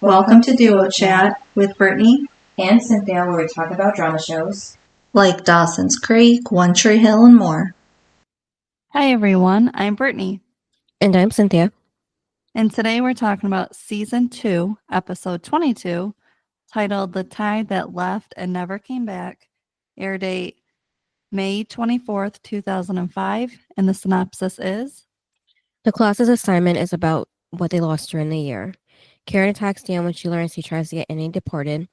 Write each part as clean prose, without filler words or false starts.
Welcome to Duo Chat with Brittany and Cynthia, where we talk about drama shows like Dawson's Creek, One Tree Hill, and more. Hi everyone, I'm Brittany. And I'm Cynthia. And today we're talking about Season 2, Episode 22, titled The Tide That Left and Never Came Back, air date May 24th, 2005, and the synopsis is... The class's assignment is about what they lost during the year. Karen attacks Dan when she learns he tries to get Annie deported.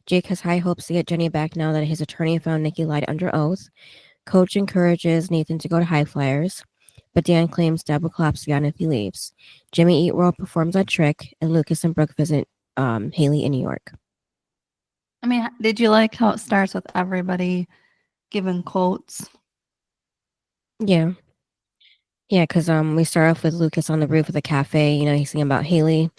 Jake has high hopes to get Jenny back now that his attorney found Nikki lied under oath. Coach encourages Nathan to go to High Flyers, but Dan claims Deb will collapse again if he leaves. Jimmy Eat World performs a trick, and Lucas and Brooke visit Haley in New York. I mean, did you like how it starts with everybody giving quotes? Yeah. Yeah, because we start off with Lucas on the roof of the cafe. You know, he's singing about Haley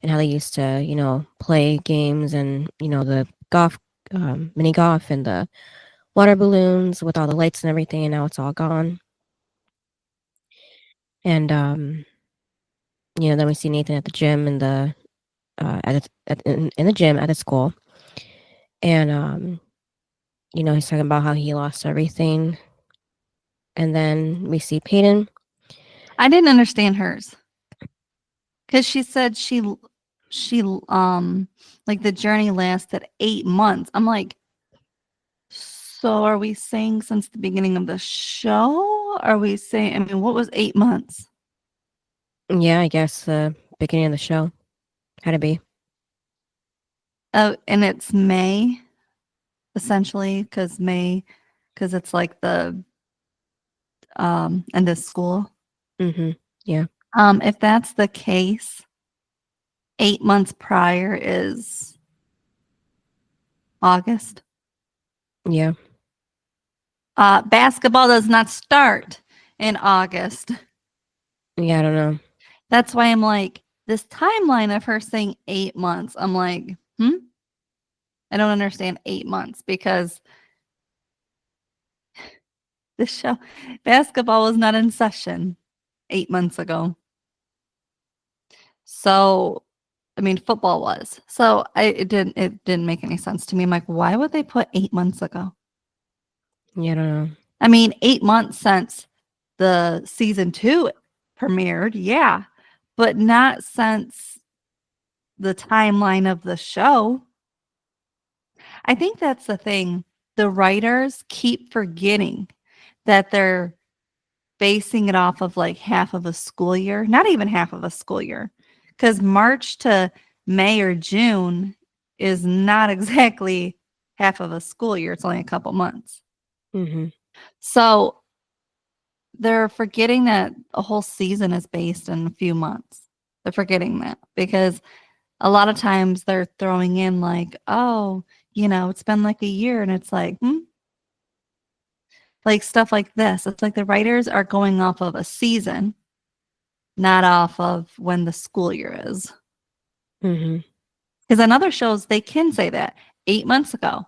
and how they used to, you know, play games and, you know, the golf, mini golf and the water balloons with all the lights and everything, and now it's all gone. And, you know, then we see Nathan at the gym and in the gym at the school. And, you know, he's talking about how he lost everything. And then we see Peyton. I didn't understand hers. Because she said she like the journey lasted 8 months. I'm like, so are we saying since the beginning of the show? Are we saying, I mean, what was 8 months? Yeah, I guess the beginning of the show. Had to be. Oh, and it's May, essentially, because it's like the end of school. Mm-hmm. Yeah. If that's the case, 8 months prior is August. Yeah. Basketball does not start in August. Yeah, I don't know. That's why I'm like, this timeline of her saying 8 months, I'm like, I don't understand 8 months because the show, basketball was not in session 8 months ago. So, I mean, football was. So it didn't make any sense to me. I'm like, why would they put 8 months ago? Yeah, I don't know. I mean, 8 months since the season 2 premiered, yeah, but not since the timeline of the show. I think that's the thing. The writers keep forgetting that they're basing it off of like half of a school year, not even half of a school year, because March to May or June is not exactly half of a school year. It's only a couple months. Mm-hmm. So they're forgetting that a whole season is based in a few months. They're forgetting that because a lot of times they're throwing in like, oh, you know, it's been like a year, and it's like, like stuff like this. It's like the writers are going off of a season, not off of when the school year is. Mm-hmm. Because on other shows, they can say that 8 months ago.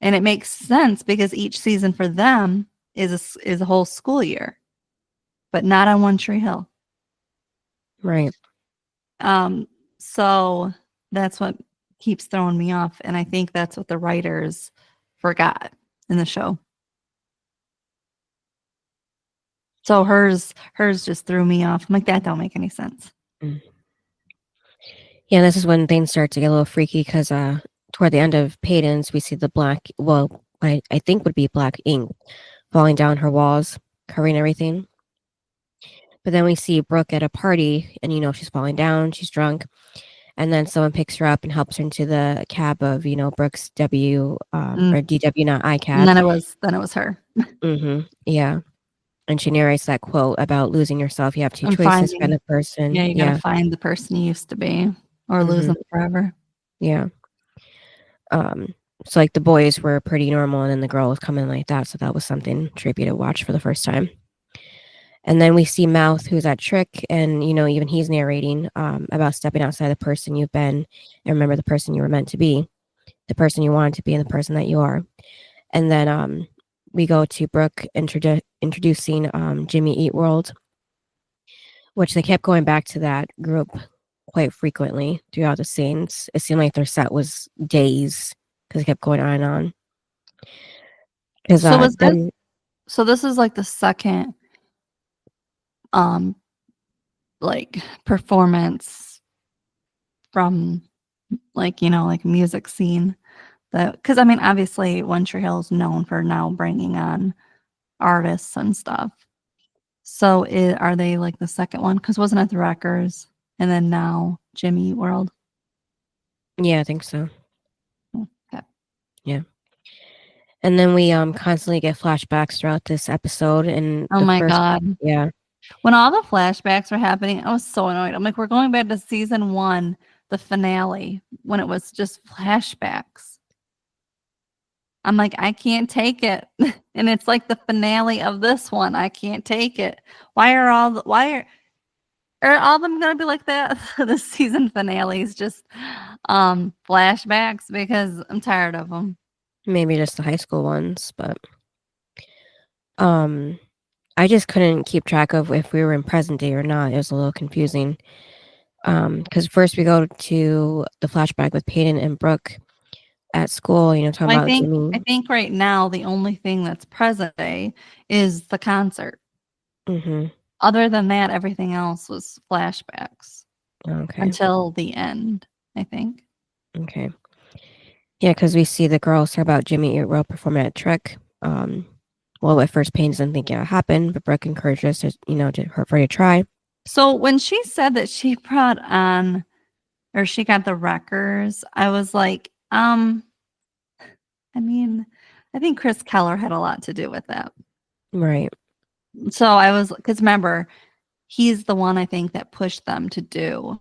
And it makes sense because each season for them is a whole school year, but not on One Tree Hill. Right. So that's what keeps throwing me off. And I think that's what the writers forgot in the show. So hers just threw me off. I'm like, that don't make any sense. Yeah, this is when things start to get a little freaky because toward the end of Peyton's, we see the black, well, I think would be black ink falling down her walls, covering everything. But then we see Brooke at a party, and, you know, she's falling down, she's drunk. And then someone picks her up and helps her into the cab of, you know, Brooke's or DW, not I cab. And then it was her. Mm-hmm. Yeah. And she narrates that quote about losing yourself. You have two choices, find the person. Yeah, you gotta find the person you used to be or lose them forever. Yeah. So like the boys were pretty normal, and then the girl was coming like that. So that was something trippy to watch for the first time. And then we see Mouth, who's at Trick, and, you know, even he's narrating about stepping outside the person you've been, and remember the person you were meant to be, the person you wanted to be, and the person that you are. And then we go to Brooke introducing Jimmy Eat World, which they kept going back to that group quite frequently throughout the scenes. It seemed like their set was days because it kept going on and on. Because So was this then so this is like the second like performance from like, like music scene that, because I mean obviously One Tree Hill is known for now bringing on artists and stuff. So are they like the second one? Because wasn't it the Wreckers and then now Jimmy Eat World? yeah, I think so. Okay. Yeah. And then we constantly get flashbacks throughout this episode. And Oh the my first, God. yeah, When all the flashbacks were happening, I was so annoyed. I'm like, we're going back to season 1, the finale, when it was just flashbacks. I'm like, I can't take it. And it's like the finale of this one. I can't take it. Why are all of them gonna be like that? The season finales just flashbacks, because I'm tired of them. maybe just the high school ones, but I just couldn't keep track of if we were in present day or not. It was a little confusing. Because first we go to the flashback with Peyton and Brooke at school, talking I about think Jimmy. I think right now the only thing that's present day is the concert. Mm-hmm. Other than that, everything else was flashbacks Okay. until the end, I think. Okay. Yeah, because we see the girls talk about Jimmy Eat World performing at Trick. Well, at first Payne doesn't think it'll happen, but Brooke encourages us for her to try. So when she said that she brought on, or she got the Wreckers, I was like, I mean, I think Chris Keller had a lot to do with that. Right. So I was, because remember, he's the one I think that pushed them to do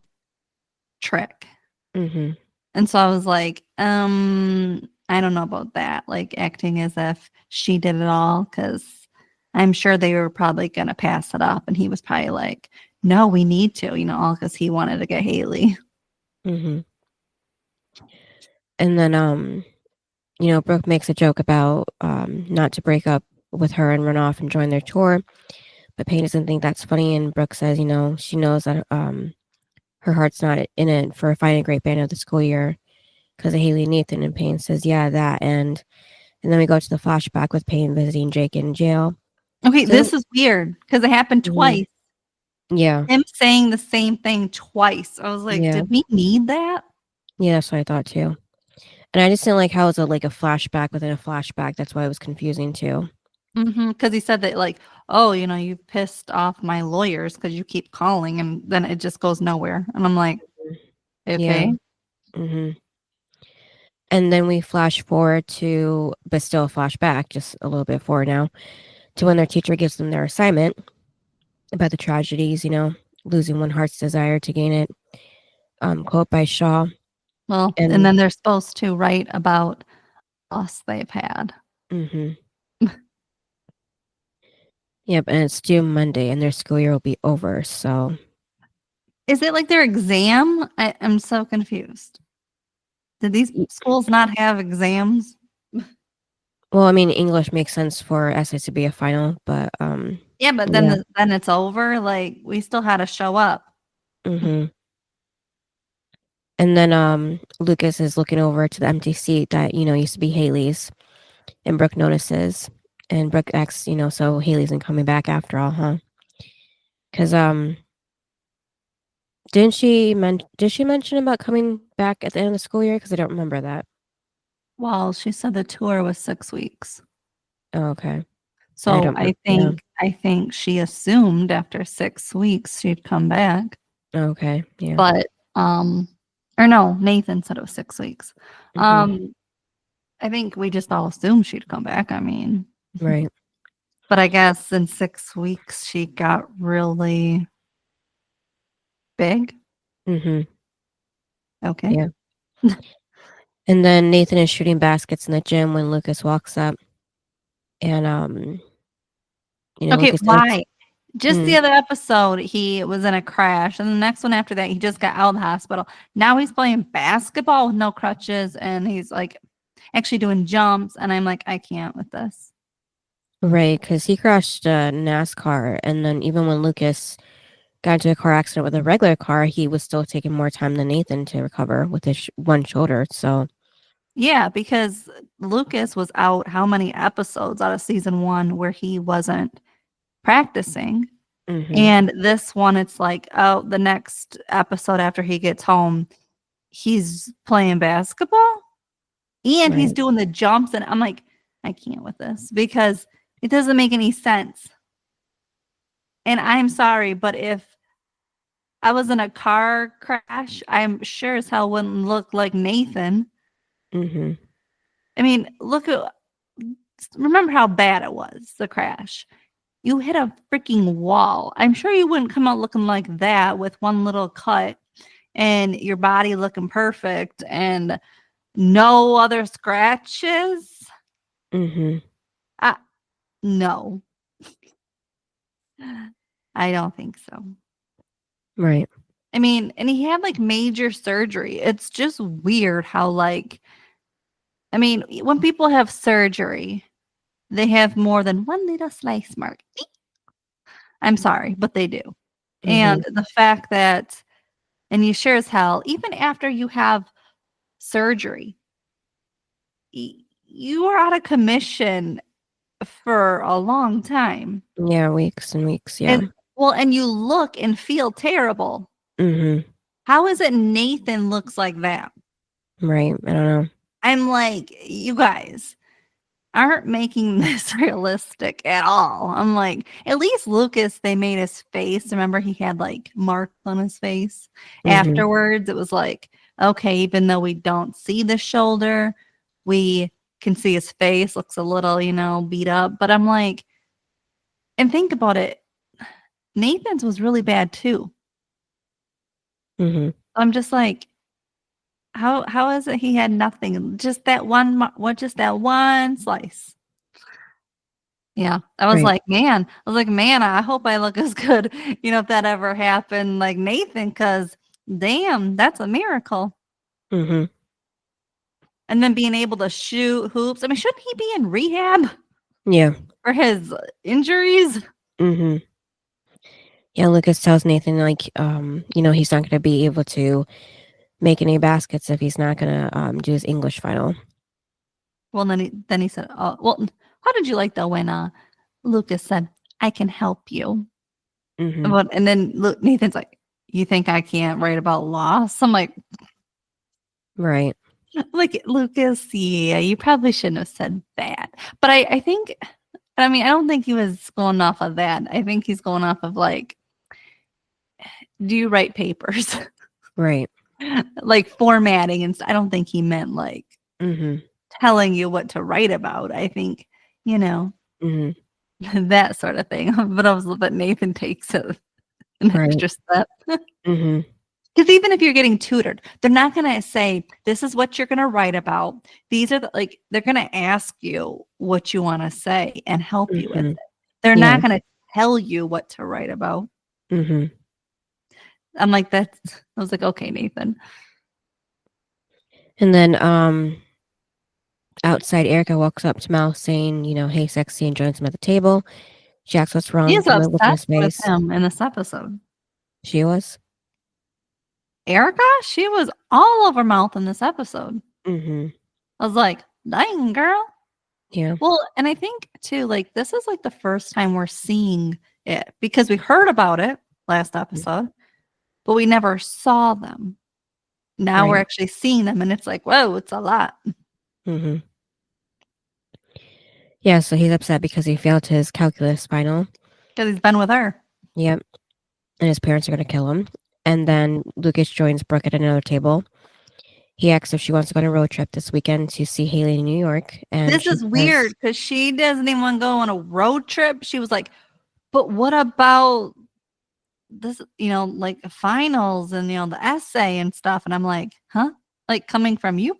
Trick. Mm-hmm. And so I was like, I don't know about that. Like acting as if she did it all, because I'm sure they were probably going to pass it up. And he was probably like, no, we need to, all because he wanted to get Haley. Mm-hmm. And then, Brooke makes a joke about not to break up with her and run off and join their tour. But Payne doesn't think that's funny. And Brooke says, she knows that her heart's not in it for finding a great band of the school year because of Haley and Nathan. And Payne says, yeah, that. And then we go to the flashback with Payne visiting Jake in jail. Okay, So, this is weird because it happened twice. Yeah. Him saying the same thing twice. I was like, Yeah. did we need that? Yeah, that's what I thought too. And I just didn't like how it's like a flashback within a flashback. That's why it was confusing too. Because he said that like, oh, you pissed off my lawyers because you keep calling, and then it just goes nowhere. And I'm like, okay. Yeah. Mm-hmm. And then we flash forward to, but still flashback, just a little bit forward now, to when their teacher gives them their assignment about the tragedies, losing one heart's desire to gain it. Quote by Shaw. Well, and then they're supposed to write about loss they've had. Mm-hmm. Yep, and it's due Monday, and their school year will be over. So, is it like their exam? I'm so confused. Did these schools not have exams? well, I mean, English makes sense for essays to be a final, but yeah, but then then it's over. Like we still had to show up. Mm-hmm. And then Lucas is looking over to the empty seat that used to be Haley's, and Brooke notices, and Brooke asks, so Haley's isn't coming back after all, huh? Because did she mention about coming back at the end of the school year? Because I don't remember that. Well, she said the tour was 6 weeks. Oh, okay. So I think she assumed after 6 weeks she'd come back. Okay, yeah. But or no, Nathan said it was 6 weeks. Mm-hmm. I think we just all assumed she'd come back. I mean, Right. But I guess in 6 weeks she got really big. Mm-hmm. Okay. Yeah. And then Nathan is shooting baskets in the gym when Lucas walks up, and okay, Lucas why? Just the other episode, he was in a crash, and the next one after that, he just got out of the hospital. Now he's playing basketball with no crutches, and he's like actually doing jumps, and I'm like, I can't with this. Right, because he crashed NASCAR, and then even when Lucas got into a car accident with a regular car, he was still taking more time than Nathan to recover with his one shoulder. So, Yeah, because Lucas was out how many episodes out of season 1 where he wasn't practicing? mhm, And this one, it's like, oh, the next episode after he gets home, he's playing basketball and he's right. doing the jumps. And I'm like, I can't with this because it doesn't make any sense. And I'm sorry, but if I was in a car crash, I'm sure as hell wouldn't look like Nathan. Mhm, I mean, remember how bad it was, the crash. You hit a freaking wall. I'm sure you wouldn't come out looking like that with one little cut and your body looking perfect and no other scratches. mhm, I, no, I don't think so. right. I mean, and he had like major surgery. It's just weird how, like, I mean, when people have surgery, they have more than one little slice mark. I'm sorry, but they do. Mhm, And the fact that, and you sure as hell, even after you have surgery, you are out of commission for a long time. yeah, weeks and weeks. Yeah. And well, and you look and feel terrible. Mhm, How is it Nathan looks like that? right. I don't know. I'm like, you guys aren't making this realistic at all. I'm like, at least Lucas, they made his face. Remember, he had like marks on his face. Mhm, Afterwards, it was like, okay, even though we don't see the shoulder, we can see his face looks a little, beat up. But I'm like, and think about it, Nathan's was really bad too. mhm, I'm just like, how is it he had nothing? Just that just that one slice. Yeah. right. I was like, man, I hope I look as good, if that ever happened like Nathan, because damn, that's a miracle. Mhm, And then being able to shoot hoops. I mean, shouldn't he be in rehab yeah. for his injuries? Mhm. Yeah, Lucas tells Nathan, like, he's not going to be able to make any baskets if he's not going to do his English final. Well, then he said, oh, well, how did you like though when Lucas said, I can help you? Mhm. But and then look, Nathan's like, you think I can't write about loss? I'm Right. like, Lucas, yeah, you probably shouldn't have said that. But I think, I mean, I don't think he was going off of that. I think he's going off of like, do you write papers? Right. Like formatting and I don't think he meant like Mhm. telling you what to write about. I think, you know, Mhm. that sort of thing. But Nathan takes it an Right. extra step. Mhm. Because even if you're getting tutored, they're not going to say, this is what you're going to write about. These are they're going to ask you what you want to say and help you with it. Mhm. They're Yeah. not going to tell you what to write about. Mhm. I'm like, I was like, okay, Nathan. And then outside Erica walks up to Mal saying, hey sexy, and joins him at the table. She asks what's She wrong. is The look in his obsessed with face. him in this episode. She was. Erica, she was all over mouth in this episode. Mhm. I was like, dang, girl. Yeah. Well, and I think too, like, this is like the first time we're seeing it because we heard about it last episode, but we never saw them. Now we're Right. actually seeing them, and it's like, whoa, it's a lot Mhm. Yeah, so he's upset because he failed his calculus final. because he's been with her. Yep. And his parents are going to kill him. And then Lucas joins Brooke at another table. He asks if she wants to go on a road trip this weekend to see Haley in New York. And This she is says, weird because she doesn't even want to go on a road trip. She was like, but what about this, like finals and, the essay and stuff? And I'm like, huh? Like coming from you?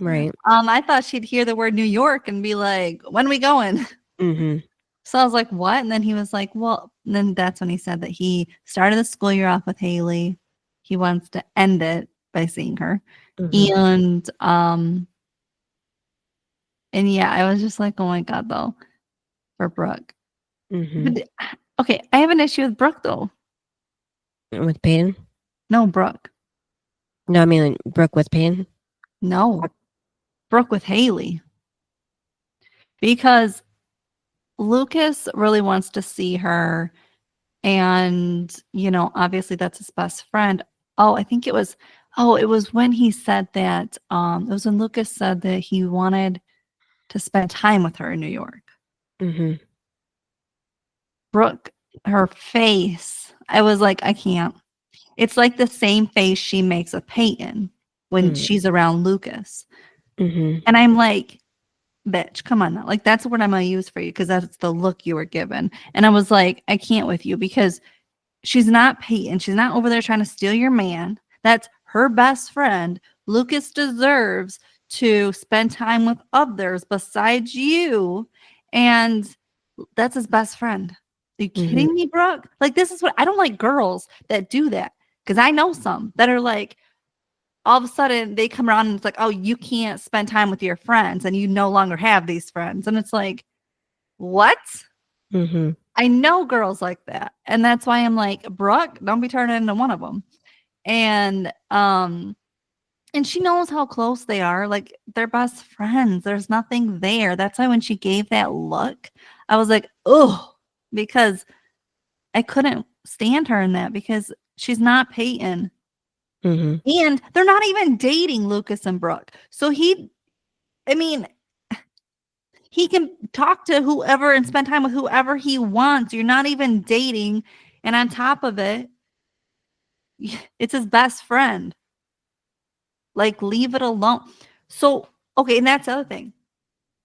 right. I thought she'd hear the word New York and be like, when are we going? Mm-hmm. So I was like, what? And then he was like, well, and then that's when he said that he started the school year off with Haley. He wants to end it by seeing her. Mm-hmm. And yeah, I was just like, oh my God, though, for Brooke. Mm-hmm. But okay, I have an issue with Brooke though. With Peyton? No, Brooke. No, I mean Brooke with Peyton. No, Brooke with Haley. Because Lucas really wants to see her. And, obviously that's his best friend. Oh, I think it was when he said that, it was when Lucas said that he wanted to spend time with her in New York. Mm-hmm. Brooke, her face, I was like, I can't. It's like the same face she makes with Peyton when she's around Lucas. Mm-hmm. And I'm like, bitch, come on now. Like, that's what I'm going to use for you because that's the look you were given. And I was like, I can't with you because she's not Peyton. She's not over there trying to steal your man. That's her best friend. Lucas deserves to spend time with others besides you. And that's his best friend. Are you kidding me, Brooke? Like, this is what I don't like girls that do that because I know some that are like, all of a sudden they come around and it's like, oh, you can't spend time with your friends and you no longer have these friends. And it's like, what? Mm-hmm. I know girls like that. And that's why I'm like, Brooke, don't be turning into one of them. And she knows how close they are. Like, they're best friends. There's nothing there. That's why when she gave that look, I was like, oh, because I couldn't stand her in that because she's not Peyton. Mm-hmm. And they're not even dating, Lucas and Brooke. So he can talk to whoever and spend time with whoever he wants. You're not even dating. And on top of it, it's his best friend. Like, leave it alone. So, okay, and that's the other thing.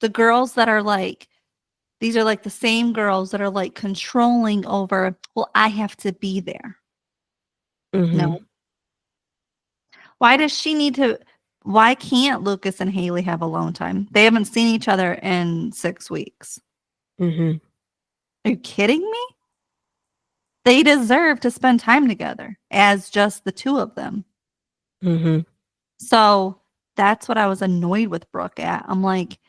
The girls that are like, these are like the same girls that are like controlling over, well, I have to be there. Mm-hmm. No. Why does she need to? Why can't Lucas and Haley have alone time? They haven't seen each other in 6 weeks. Mm-hmm. Are you kidding me? They deserve to spend time together as just the two of them. Mm-hmm. So that's what I was annoyed with Brooke at. I'm like,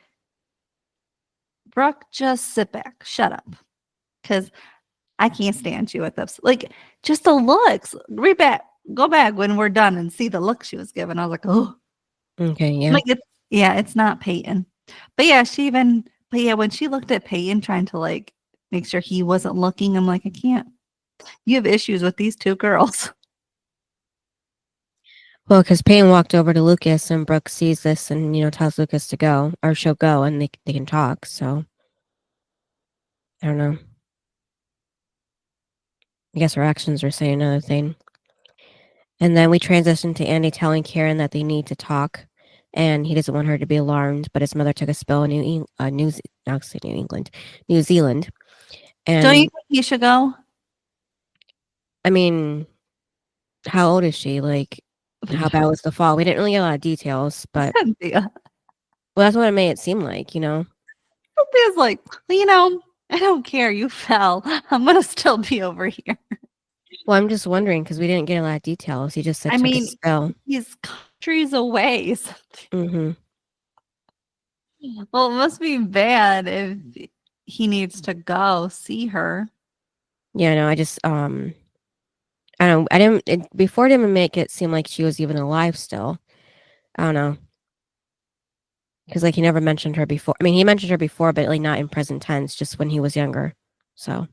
Brooke, just sit back, shut up, because I can't stand you at this. Like, just the looks. Go back when we're done and see the look she was given. I was like, oh, Okay, yeah. like it's not Peyton. But yeah, when she looked at Peyton trying to like make sure he wasn't looking, I'm like, I can't. You have issues with these two girls. Well, because Payne walked over to Lucas and Brooke sees this and, tells Lucas to go, or she'll go and they can talk. So, I don't know. I guess her actions are saying another thing. And then we transition to Andy telling Karen that they need to talk and he doesn't want her to be alarmed, but his mother took a spill in New Zealand. Don't you And, think you should go? I mean, how old is she? Like, how bad was the fall? We didn't really get a lot of details, but, Cynthia. well, that's what it made it seem like, Cynthia's like, well, I don't care. You fell. I'm gonna still be over here. Well, I'm just wondering because we didn't get a lot of details. He just said I took a mean, spill. he's countries away. Mm-hmm. Well, it must be bad if he needs to go see her. Yeah, no, I just I don't I didn't before it didn't even make it seem like she was even alive still. I don't know. Because like he never mentioned her before. I mean, he mentioned her before, but like not in present tense, just when he was younger. So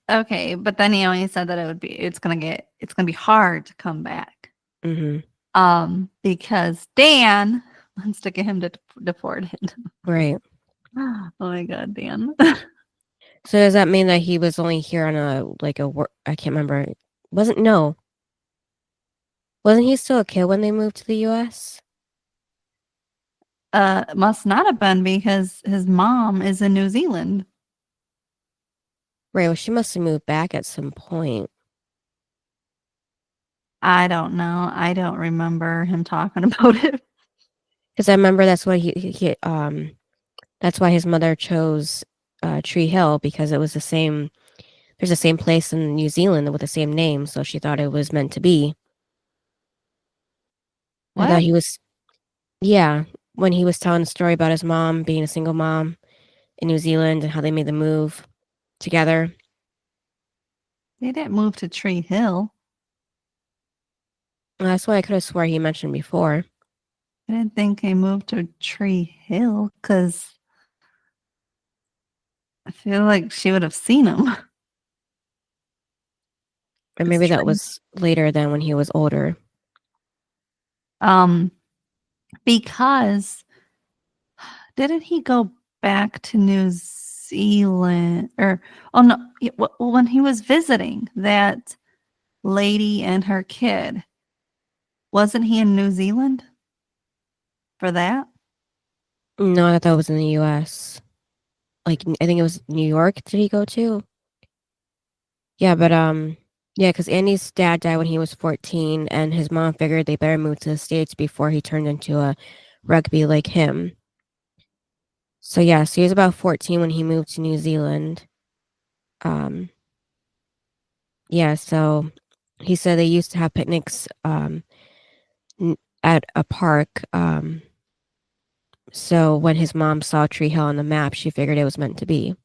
Okay, but then he only said that it's gonna be hard to come back. mm-hmm. Because Dan wants to get him deported. Right. Oh my god, Dan. So does that mean that he was only here on a work? I can't remember. Wasn't he still a kid when they moved to the U.S.? Must not have been because his mom is in New Zealand. Right. Well, she must have moved back at some point. I don't know. I don't remember him talking about it. Because I remember that's why that's why his mother chose Tree Hill because it was the same. There's the same place in New Zealand with the same name, so she thought it was meant to be. I thought What? he was, yeah, when he was telling a story about his mom being a single mom in New Zealand and how they made the move together. They didn't move to Tree Hill. That's what I could have swore he mentioned before. I didn't think they moved to Tree Hill because I feel like she would have seen him. Or maybe that was later than when he was older. Because didn't he go back to New Zealand when he was visiting that lady and her kid, wasn't he in New Zealand for that? No, I thought that was in the U.S. Like, I think it was New York. Did he go to? Yeah, but yeah, because Andy's dad died when he was 14, and his mom figured they better move to the States before he turned into a rugby like him. So yeah, so he was about 14 when he moved to New Zealand. Yeah, so he said they used to have picnics at a park. So when his mom saw Tree Hill on the map, she figured it was meant to be.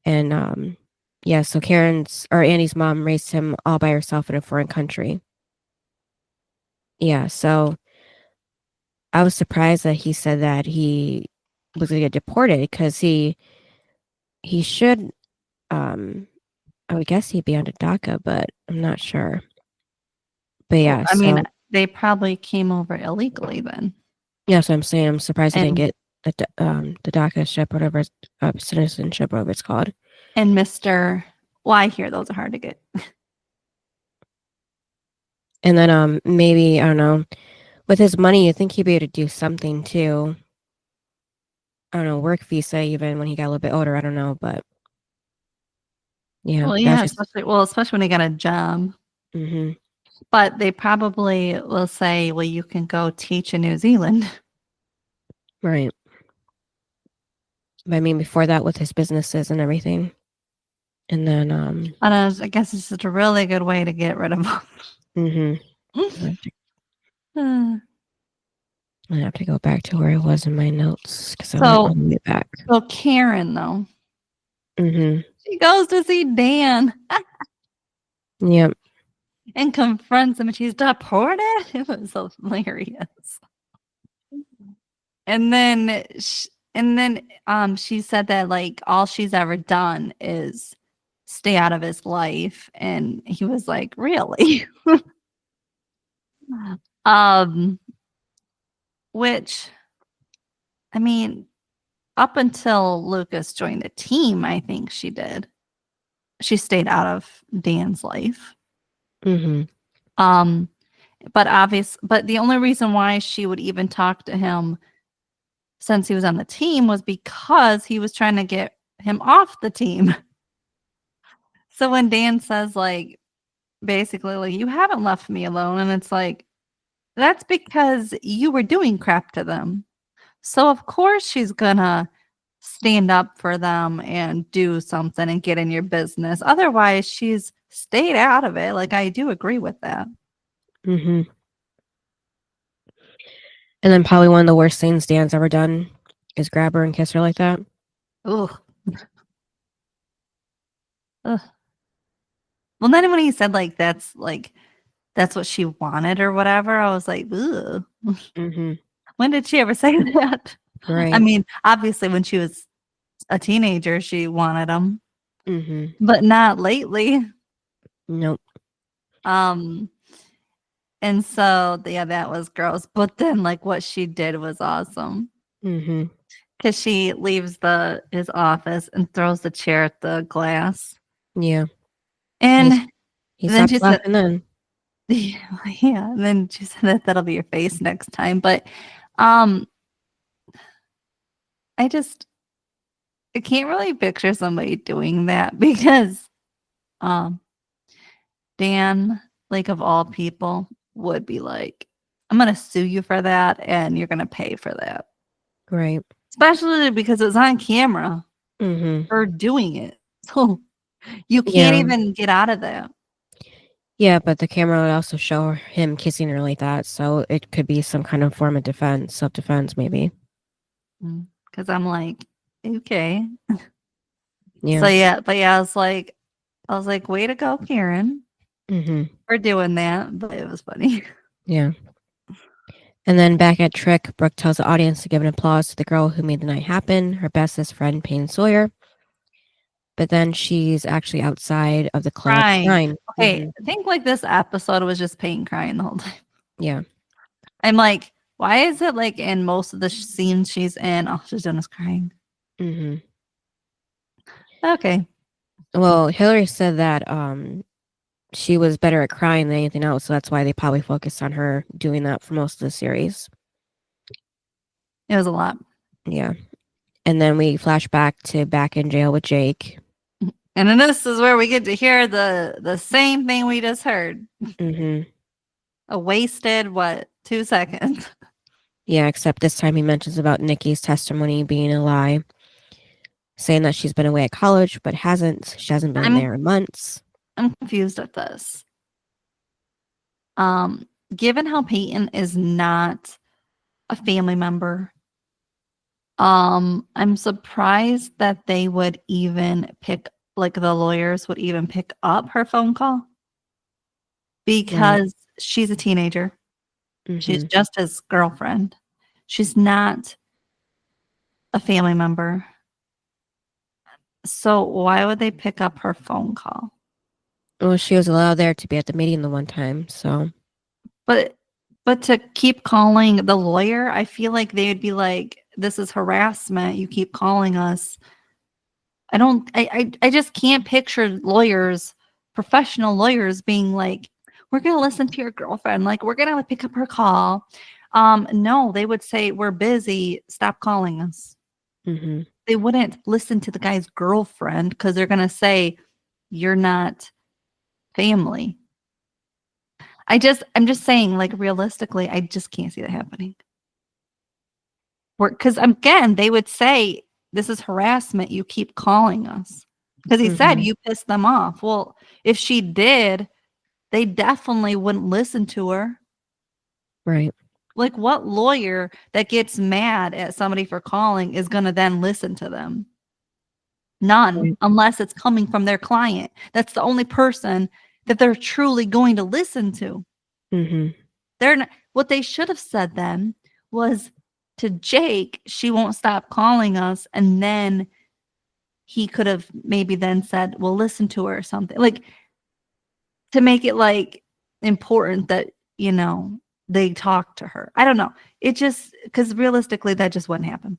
And yeah, so Annie's mom raised him all by herself in a foreign country. Yeah, so I was surprised that he said that he was going to get deported because he should, I would guess he'd be under DACA, but I'm not sure. But yeah, I mean, they probably came over illegally then. Yeah, that's what I'm saying. I'm surprised he didn't And- get the DACA ship, whatever citizenship, whatever it's called. And well, I hear those are hard to get. And then maybe, I don't know, with his money, you think he'd be able to do something too. I don't know, work visa even when he got a little bit older. I don't know, but yeah. Well, yeah, especially when he got a job. Mm-hmm. But they probably will say, well, you can go teach in New Zealand. Right. But I mean, before that, with his businesses and everything. And then And I guess it's just a really good way to get rid of them. Mm-hmm. I have to go back to where it was in my notes because I went all the way back. So Karen, though, Mm-hmm. she goes to see Dan. Yep. And confronts him, and she's deported. It was so hilarious. And then she said that like all she's ever done is stay out of his life, and he was like, really? Which, I mean, up until Lucas joined the team, I think she did. She stayed out of Dan's life. Mm-hmm. But the only reason why she would even talk to him since he was on the team was because he was trying to get him off the team. So when Dan says like basically like you haven't left me alone, and it's like that's because you were doing crap to them. So of course she's gonna stand up for them and do something and get in your business. Otherwise, she's stayed out of it. Like I do agree with that. Mm-hmm. And then probably one of the worst things Dan's ever done is grab her and kiss her like that. Ugh. Ugh. Well, then when he said like that's what she wanted or whatever, I was like, ugh. Mm-hmm. When did she ever say that? Right. I mean, obviously when she was a teenager, she wanted him, but not lately. Nope. And so yeah, that was gross. But then like what she did was awesome. Because she leaves his office and throws the chair at the glass. Yeah. And he then stopped laughing then. Yeah. And then she said that'll be your face next time. But I can't really picture somebody doing that because Dan, like of all people, would be like, I'm gonna sue you for that and you're gonna pay for that. Right. Especially because it was on camera. Her doing it. So you can't even get out of that. Yeah, but the camera would also show him kissing her like that, so it could be some kind of form of defense, self-defense maybe. Because I'm like, okay. Yeah. So yeah, but yeah, it's like I was like, way to go, Karen, for doing that. But it was funny. Yeah. And then back at Trick, Brooke tells the audience to give an applause to the girl who made the night happen, her bestest friend, Payne Sawyer. But then she's actually outside of the club crying. Okay, I think like this episode was just Payne crying the whole time. Yeah. I'm like, why is it like in most of the scenes she's in, all she's doing is crying? Okay. Well, Hillary said that she was better at crying than anything else, so that's why they probably focused on her doing that for most of the series. It was a lot. Yeah. And then we flash back to back in jail with Jake. And then this is where we get to hear the same thing we just heard. A wasted, 2 seconds? Yeah, except this time he mentions about Nikki's testimony being a lie, saying that she's been away at college, but she hasn't been there in months. I'm confused at this. Given how Peyton is not a family member, I'm surprised that they would even the lawyers would even pick up her phone call because she's a teenager. She's just his girlfriend. She's not a family member. So why would they pick up her phone call? Well, she was allowed there to be at the meeting the one time, so. But to keep calling the lawyer, I feel like they would be like, this is harassment. You keep calling us. I just can't picture lawyers, professional lawyers being like, we're going to listen to your girlfriend. Like, we're going to pick up her call. No, they would say, we're busy. Stop calling us. They wouldn't listen to the guy's girlfriend because they're going to say, you're not family. I'm just saying, like, realistically, I just can't see that happening. Because again, they would say, this is harassment. You keep calling us. Because he said you pissed them off. Well, if she did, they definitely wouldn't listen to her. Right. Like, what lawyer that gets mad at somebody for calling is going to then listen to them? None, unless it's coming from their client. That's the only person that they're truly going to listen to. They're not, what they should have said then was to Jake, she won't stop calling us. And then he could have maybe then said, well, listen to her or something. Like, to make it like important that, they talk to her. I don't know. It just, because realistically, that just wouldn't happen.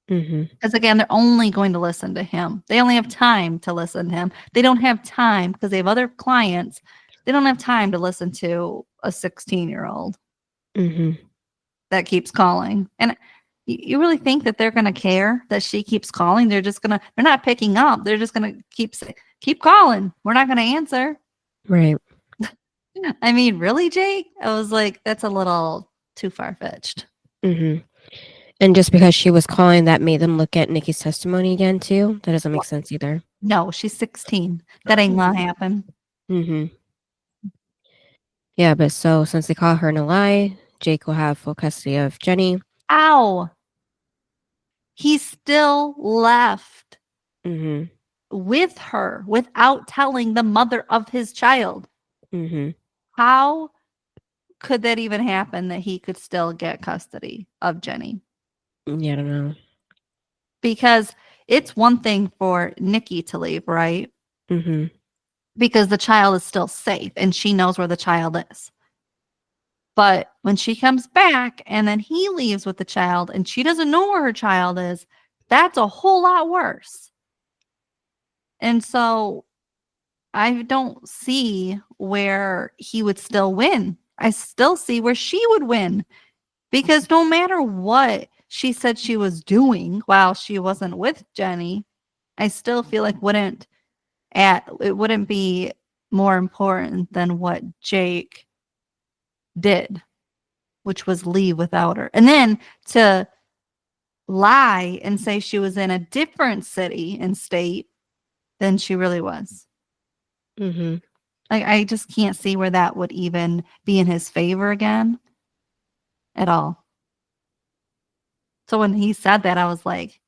Because again, they're only going to listen to him. They only have time to listen to him. They don't have time because they have other clients. They don't have time to listen to a 16-year-old that keeps calling. And you really think that they're going to care that she keeps calling? They're not picking up. They're just going to keep calling. We're not going to answer. Right. I mean, really, Jake? I was like, that's a little too far-fetched. And just because she was calling, that made them look at Nikki's testimony again, too? That doesn't make sense either. No, she's 16. That ain't gonna happen. Yeah, but so since they caught her in a lie, Jake will have full custody of Jenny. Ow! He still left with her without telling the mother of his child. How could that even happen that he could still get custody of Jenny? Yeah, I don't know. Because it's one thing for Nikki to leave, right? Because the child is still safe and she knows where the child is. But when she comes back and then he leaves with the child and she doesn't know where her child is, that's a whole lot worse. And so I don't see where he would still win. I still see where she would win. Because no matter what she said she was doing while she wasn't with Jenny, I still feel like it wouldn't be more important than what Jake did, which was leave without her. And then to lie and say she was in a different city and state than she really was. Like, I just can't see where that would even be in his favor again at all. So when he said that, I was like,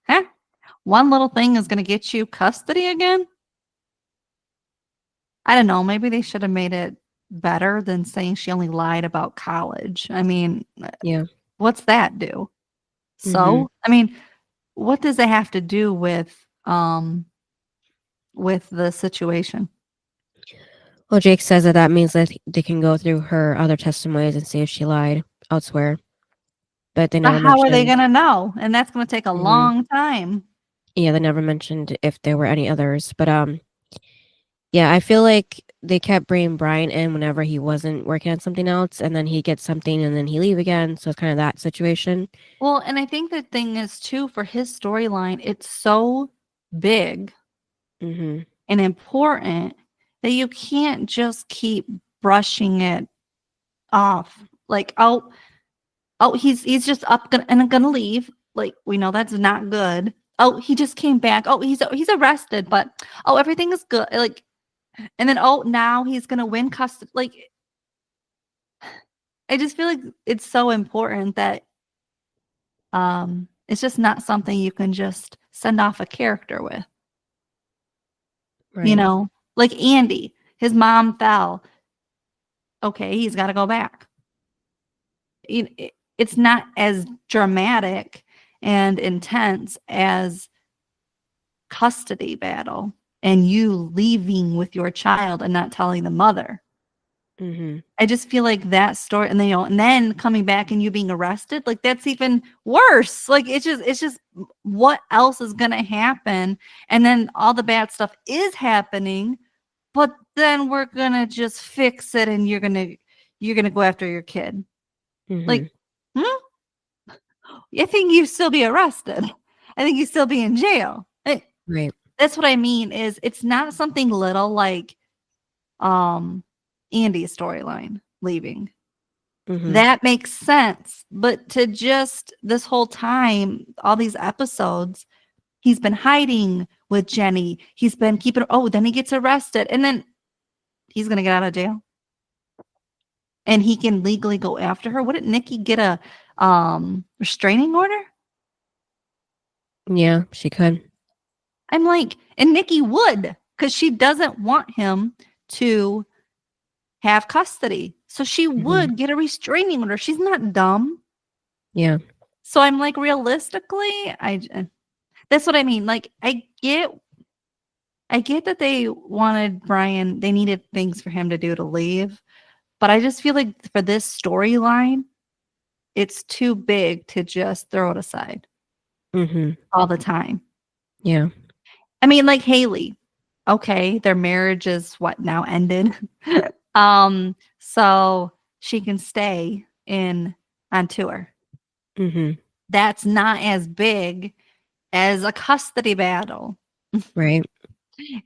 one little thing is going to get you custody again? I don't know. Maybe they should have made it better than saying she only lied about college. I mean, Yeah. what's that do? Mhm. So, I mean, what does it have to do with the situation? Well, Jake says that means that they can go through her other testimonies and see if she lied elsewhere. But they But never how are they mentioned. gonna know? And that's gonna take a Mhm. long time. Yeah, they never mentioned if there were any others. But yeah, I feel like they kept bringing Brian in whenever he wasn't working on something else, and then he gets something, and then he leave again. So it's kind of that situation. Well, and I think the thing is too, for his storyline, it's so big Mhm. and important that you can't just keep brushing it off. Like, oh, he's just and gonna leave. Like, we know that's not good. Oh, he just came back. Oh, he's arrested, but oh, everything is good. Like, and then oh, now he's gonna win custody. Like, I just feel like it's so important that it's just not something you can just send off a character with. You Right. know, like Andy, his mom fell. Okay, he's got to go back. It's not as dramatic and intense as custody battle and you leaving with your child and not telling the mother. Mhm. I just feel like that story, and then and then coming back and you being arrested, like that's even worse. Like it's just what else is gonna happen, and then all the bad stuff is happening, but then we're gonna just fix it, and you're gonna go after your kid. Like, Mhm. hmm? I think you still be arrested. I think you still be in jail. Right. That's what I mean. Is it's not something little like Andy's storyline leaving. Mhm. That makes sense. But to just this whole time, all these episodes, he's been hiding with Jenny. He's been keeping, oh, then he gets arrested. And then he's going to get out of jail. And he can legally go after her. Wouldn't Nikki get a restraining order? Yeah, she could. I'm like, and Nikki would, because she doesn't want him to have custody. So she Mhm. would get a restraining order. She's not dumb. Yeah. So I'm like, realistically, that's what I mean. Like, I get that they wanted Brian, they needed things for him to do to leave, but I just feel like for this storyline, it's too big to just throw it aside Mhm. all the time. Yeah. I mean, like Haley, okay, their marriage is what now ended. So she can stay in on tour. Mhm. That's not as big as a custody battle. Right.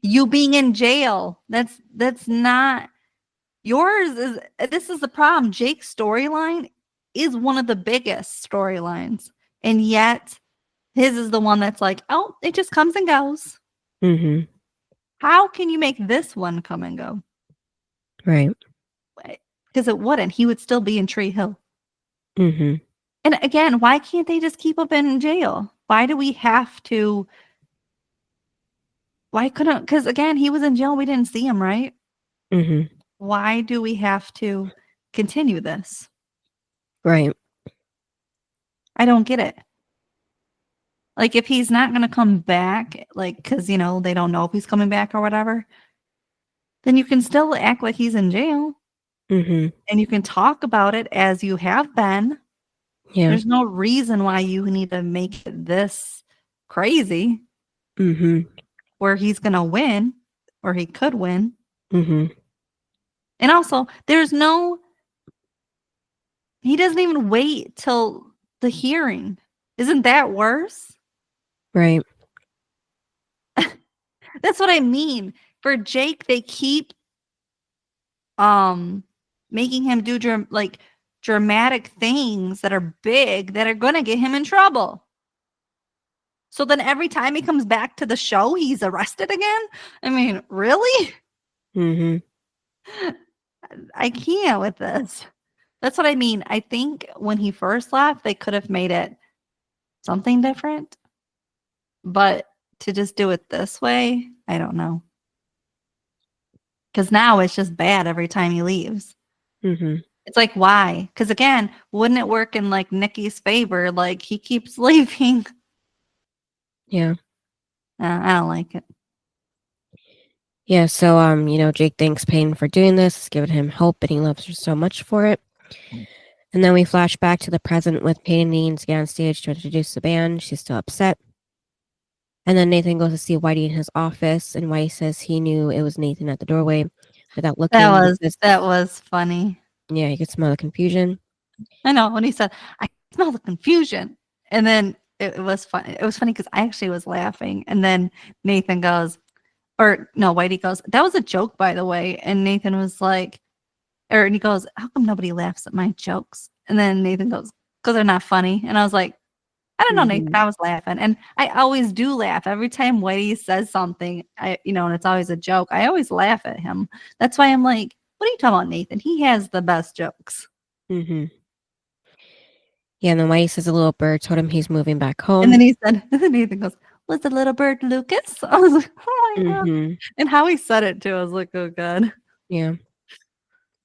You being in jail, that's not yours. Is This is the problem. Jake's storyline is one of the biggest storylines, and yet his is the one that's like, oh, it just comes and goes. Mhm. How can you make this one come and go? Right. Because it wouldn't. He would still be in Tree Hill. Mhm. And again, why can't they just keep him in jail? Why do we have to? Why couldn't? Because again, he was in jail. We didn't see him, right? Mhm. Why do we have to continue this? Right. I don't get it. Like, if he's not going to come back, like, because, they don't know if he's coming back or whatever, then you can still act like he's in jail Mhm. and you can talk about it as you have been. Yeah. There's no reason why you need to make it this crazy Mhm. where he's going to win or he could win. Mhm. And also, he doesn't even wait till the hearing. Isn't that worse? Right. That's what I mean. For Jake, they keep making him do dramatic things that are big that are going to get him in trouble. So then every time he comes back to the show, he's arrested again? I mean, really? Mhm. I can't with this. That's what I mean. I think when he first left, they could have made it something different. But to just do it this way, I don't know. Because now it's just bad every time he leaves. Mm-hmm. It's like, why? Because again, wouldn't it work in like Nikki's favor? Like he keeps leaving. Yeah. I don't like it. Yeah, so Jake thanks Payne for doing this, it's given him hope, and he loves her so much for it. And then we flash back to the present with Payne and Nadine to get on stage to introduce the band. She's still upset. And then Nathan goes to see Whitey in his office, and Whitey says he knew it was Nathan at the doorway without looking. That was funny. Yeah, he could smell the confusion. I know when he said, "I smell the confusion," and then it was funny. It was funny because I actually was laughing, and then Nathan goes, or no, Whitey goes, "That was a joke, by the way," and Nathan was like, and he goes, "How come nobody laughs at my jokes?" And then Nathan goes, "Because they're not funny," and I was like, I don't know, Nathan. I was laughing, and I always do laugh every time Whitey says something. And it's always a joke. I always laugh at him. That's why I'm like, "What are you talking about, Nathan? He has the best jokes." Mm-hmm. Yeah, and then Whitey says a little bird told him he's moving back home. And then he said, and then Nathan goes, "Was the little bird Lucas?" I was like, "Oh my God." And how he said it too, I was like, "Oh God." Yeah.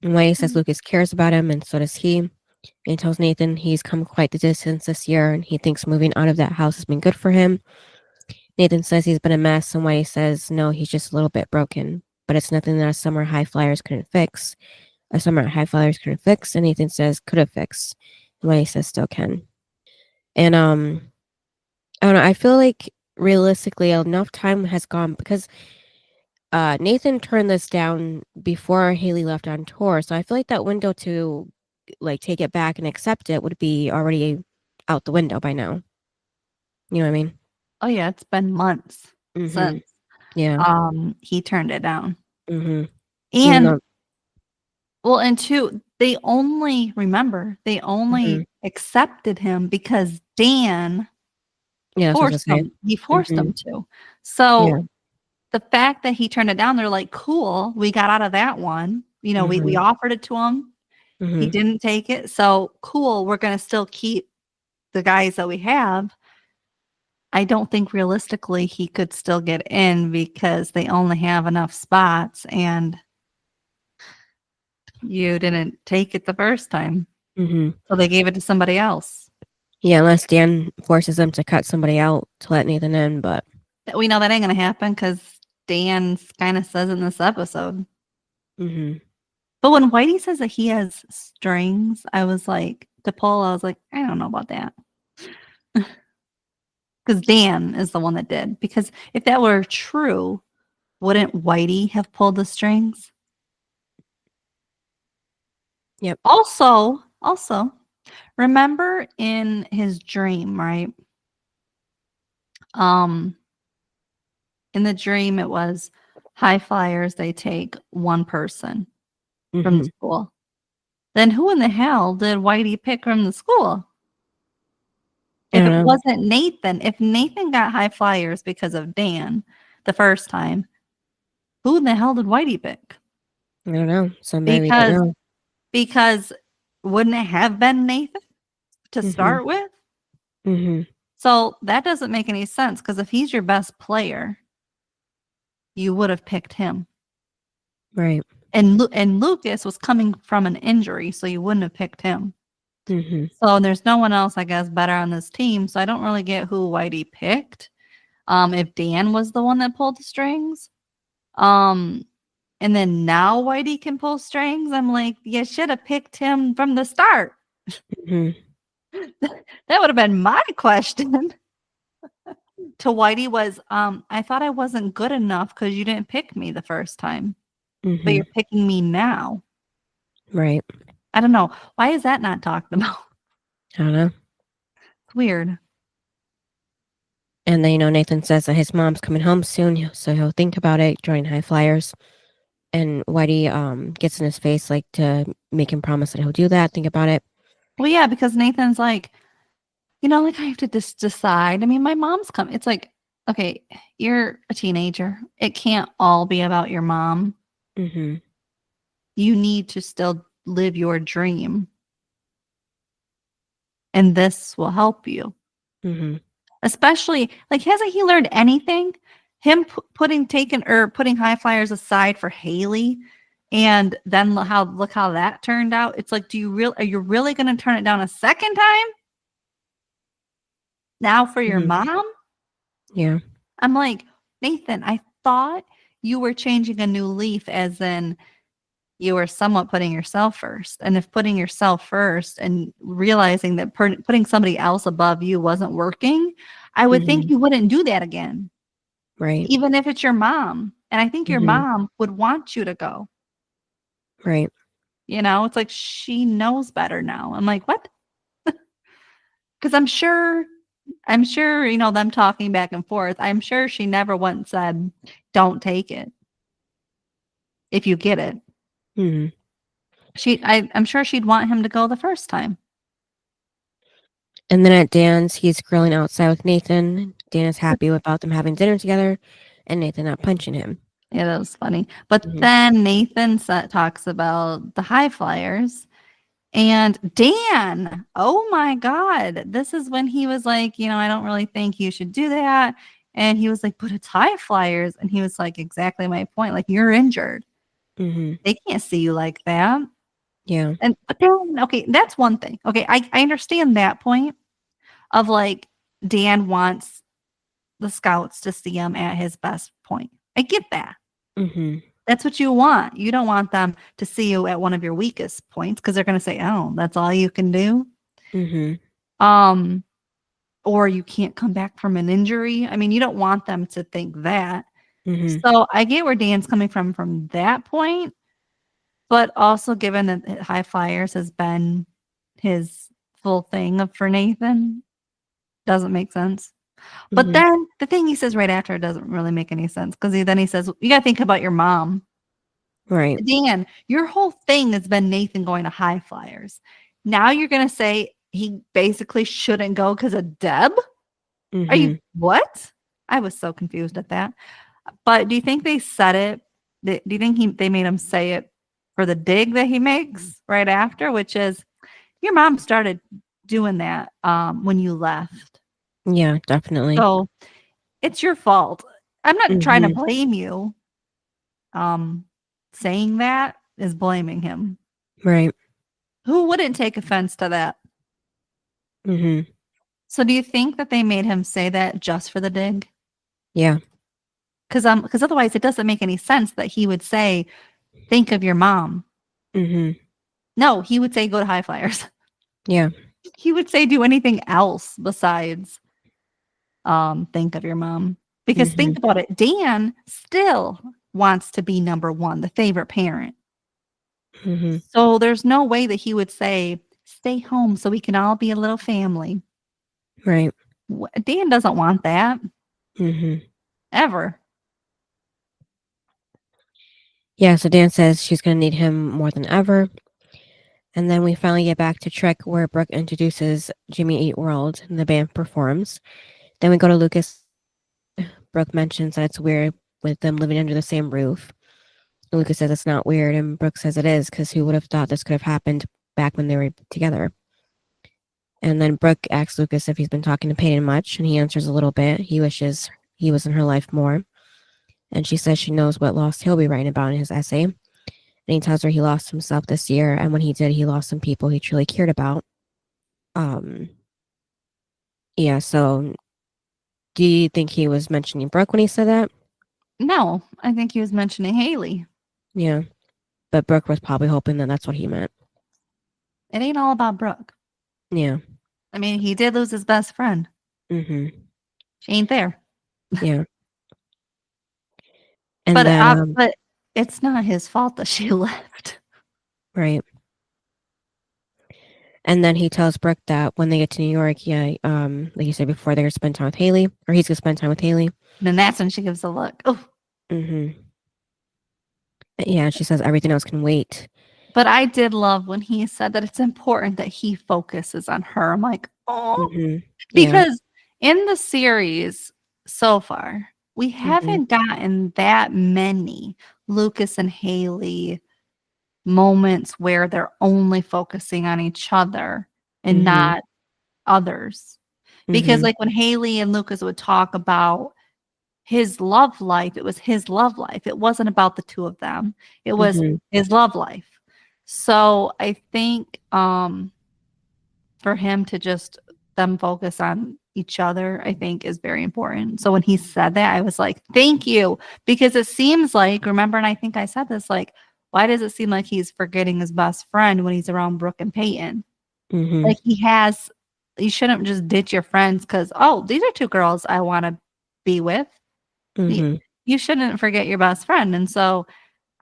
And Whitey says Lucas cares about him, and so does he. And he tells Nathan he's come quite the distance this year, and he thinks moving out of that house has been good for him. Nathan says he's been a mess, and Whitey says no, he's just a little bit broken, but it's nothing that a summer high flyers couldn't fix. A summer high flyers couldn't fix, and Nathan says could have fixed. And Whitey says still can. And I don't know. I feel like realistically enough time has gone because Nathan turned this down before Haley left on tour, so I feel like that window to like take it back and accept it would be already out the window by now. You know what I mean? Oh yeah, it's been months since he turned it down. Mm-hmm. And well, and two, they only accepted him because Dan forced him. He forced them to. So the fact that he turned it down, they're like, cool, we got out of that one. We offered it to him. He didn't take it. So cool, we're going to still keep the guys that we have. I don't think realistically he could still get in because they only have enough spots and you didn't take it the first time. So they gave it to somebody else. Yeah, unless Dan forces them to cut somebody out to let Nathan in, but we know that ain't going to happen because Dan kind of says in this episode. But when Whitey says that he has strings, I was like, to pull, I was like, I don't know about that. Because Dan is the one that did. Because if that were true, wouldn't Whitey have pulled the strings? Yep. Also, remember in his dream, right? In the dream, it was high flyers, they take one person from the school. Then who in the hell did Whitey pick from the school? If it wasn't Nathan, if Nathan got high flyers because of Dan the first time, who in the hell did Whitey pick? I don't know. Somebody we don't know. Because wouldn't it have been Nathan to start with? So that doesn't make any sense because if he's your best player, you would have picked him. Right. And Lucas was coming from an injury, so you wouldn't have picked him. So there's no one else, I guess, better on this team. So I don't really get who Whitey picked. If Dan was the one that pulled the strings. And then now Whitey can pull strings. I'm like, you should have picked him from the start. That would have been my question to Whitey was, I thought I wasn't good enough because you didn't pick me the first time. But you're picking me now. Right. I don't know. Why is that not talked about? I don't know. It's weird. And then, Nathan says that his mom's coming home soon, so he'll think about it, join High Flyers. And Whitey gets in his face, like, to make him promise that he'll do that, think about it. Well, yeah, because Nathan's like, I have to just decide. I mean, my mom's coming. It's like, okay, you're a teenager. It can't all be about your mom. You need to still live your dream. And this will help you. Especially, like, hasn't he learned anything? him putting high flyers aside for Haley, and then look how that turned out. It's like, are you really going to turn it down a second time? Now for your mom? Yeah. I'm like, Nathan, I thought you were changing a new leaf, as in you were somewhat putting yourself first. And if putting yourself first and realizing that putting somebody else above you wasn't working, I would think you wouldn't do that again. Right. Even if it's your mom. And I think your mom would want you to go. Right. You know, it's like she knows better now. I'm like, what? Because I'm sure, you know, them talking back and forth, I'm sure she never once said, don't take it if you get it. I'm sure she'd want him to go the first time. And then at Dan's, he's grilling outside with Nathan. Dan is happy about them having dinner together, and Nathan not punching him. Yeah, that was funny. But then Nathan talks about the high flyers. And Dan, oh my God, this is when he was like, you know, I don't really think you should do that. And he was like, but it's high flyers. And he was like, exactly my point. Like, you're injured. They can't see you like that. Yeah. But then, okay, that's one thing. Okay, I understand that point of like Dan wants the scouts to see him at his best point. I get that. That's what you want. You don't want them to see you at one of your weakest points because they're going to say, "Oh, that's all you can do." Or you can't come back from an injury. I mean, you don't want them to think that. So I get where Dan's coming from that point, but also given that high flyers has been his full thing for Nathan, doesn't make sense. But then the thing he says right after doesn't really make any sense because then he says, you got to think about your mom. Right. Dan, your whole thing has been Nathan going to high flyers. Now you're going to say he basically shouldn't go because of Deb? Are you what? I was so confused at that. But do you think they said it? Do you think they made him say it for the dig that he makes right after, which is your mom started doing that when you left. Yeah, definitely. So it's your fault. I'm not trying to blame you. Saying that is blaming him. Right. Who wouldn't take offense to that? So do you think that they made him say that just for the dig? Yeah. Because otherwise it doesn't make any sense that he would say, think of your mom. No, he would say go to high flyers. Yeah. He would say do anything else besides think of your mom. Because think about it, Dan still wants to be number one, the favorite parent. So there's no way that he would say, stay home so we can all be a little family. Right. Dan doesn't want that. Ever. Yeah, so Dan says she's going to need him more than ever. And then we finally get back to Trick, where Brooke introduces Jimmy Eat World and the band performs. Then we go to Lucas. Brooke mentions that it's weird with them living under the same roof. Lucas says it's not weird, and Brooke says it is, because who would have thought this could have happened back when they were together? And then Brooke asks Lucas if he's been talking to Peyton much, and he answers a little bit. He wishes he was in her life more. And she says she knows what loss he'll be writing about in his essay. And he tells her he lost himself this year, and when he did, he lost some people he truly cared about. Yeah, so do you think he was mentioning Brooke when he said that? No, I think he was mentioning Haley. Yeah, but Brooke was probably hoping that that's what he meant. It ain't all about Brooke. Yeah. I mean, he did lose his best friend. She ain't there. Yeah. And but then, but it's not his fault that she left. Right. And then he tells Brooke that when they get to New York, yeah, like you said before, they're gonna spend time with Haley, or he's gonna spend time with Haley. And then that's when she gives a look. Oh. Yeah, she says everything else can wait. But I did love when he said that it's important that he focuses on her. I'm like, oh, because in the series so far, we haven't gotten that many Lucas and Haley moments where they're only focusing on each other and not others. Because like when Haley and Lucas would talk about his love life. It was his love life. It wasn't about the two of them. It was his love life. So I think for him to just them focus on each other, I think is very important. So when he said that, I was like, thank you. Because it seems like, remember, and I think I said this, like, why does it seem like he's forgetting his best friend when he's around Brooke and Peyton? Like you shouldn't just ditch your friends because, oh, these are two girls I want to be with. You shouldn't forget your best friend. And so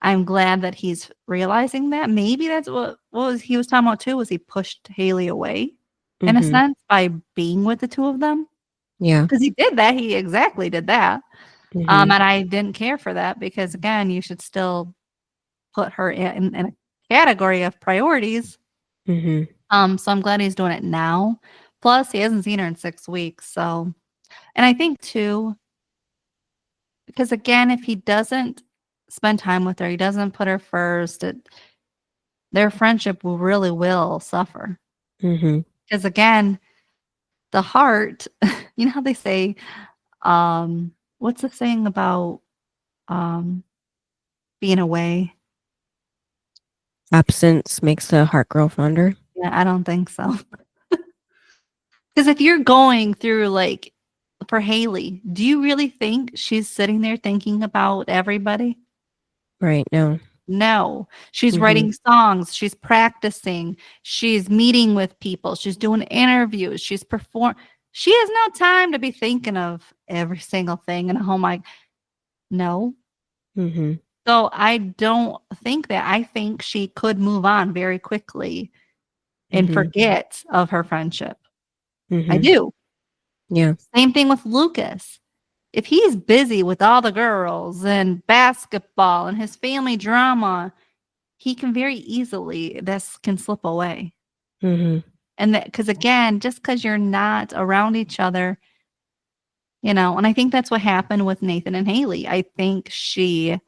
I'm glad that he's realizing that. Maybe that's what he was talking about too, was he pushed Haley away in a sense by being with the two of them. Yeah. Because he did that. He exactly did that. And I didn't care for that because, again, you should still put her in a category of priorities. So I'm glad he's doing it now. Plus, he hasn't seen her in 6 weeks. So, and I think too, because again, if he doesn't spend time with her, he doesn't put her first, their friendship will suffer. Because again, the heart, you know how they say, what's the saying about being away? Absence makes the heart grow fonder. Yeah, I don't think so. Because if you're going through, like, for Haley, do you really think she's sitting there thinking about everybody? Right. No. No. She's writing songs. She's practicing. She's meeting with people. She's doing interviews. She's She has no time to be thinking of every single thing. And oh my, no. So I don't think that. I think she could move on very quickly and forget of her friendship. I do. Yeah. Same thing with Lucas. If he's busy with all the girls and basketball and his family drama, he can very easily, this can slip away. And that, because again, just because you're not around each other, and I think that's what happened with Nathan and Haley. I think she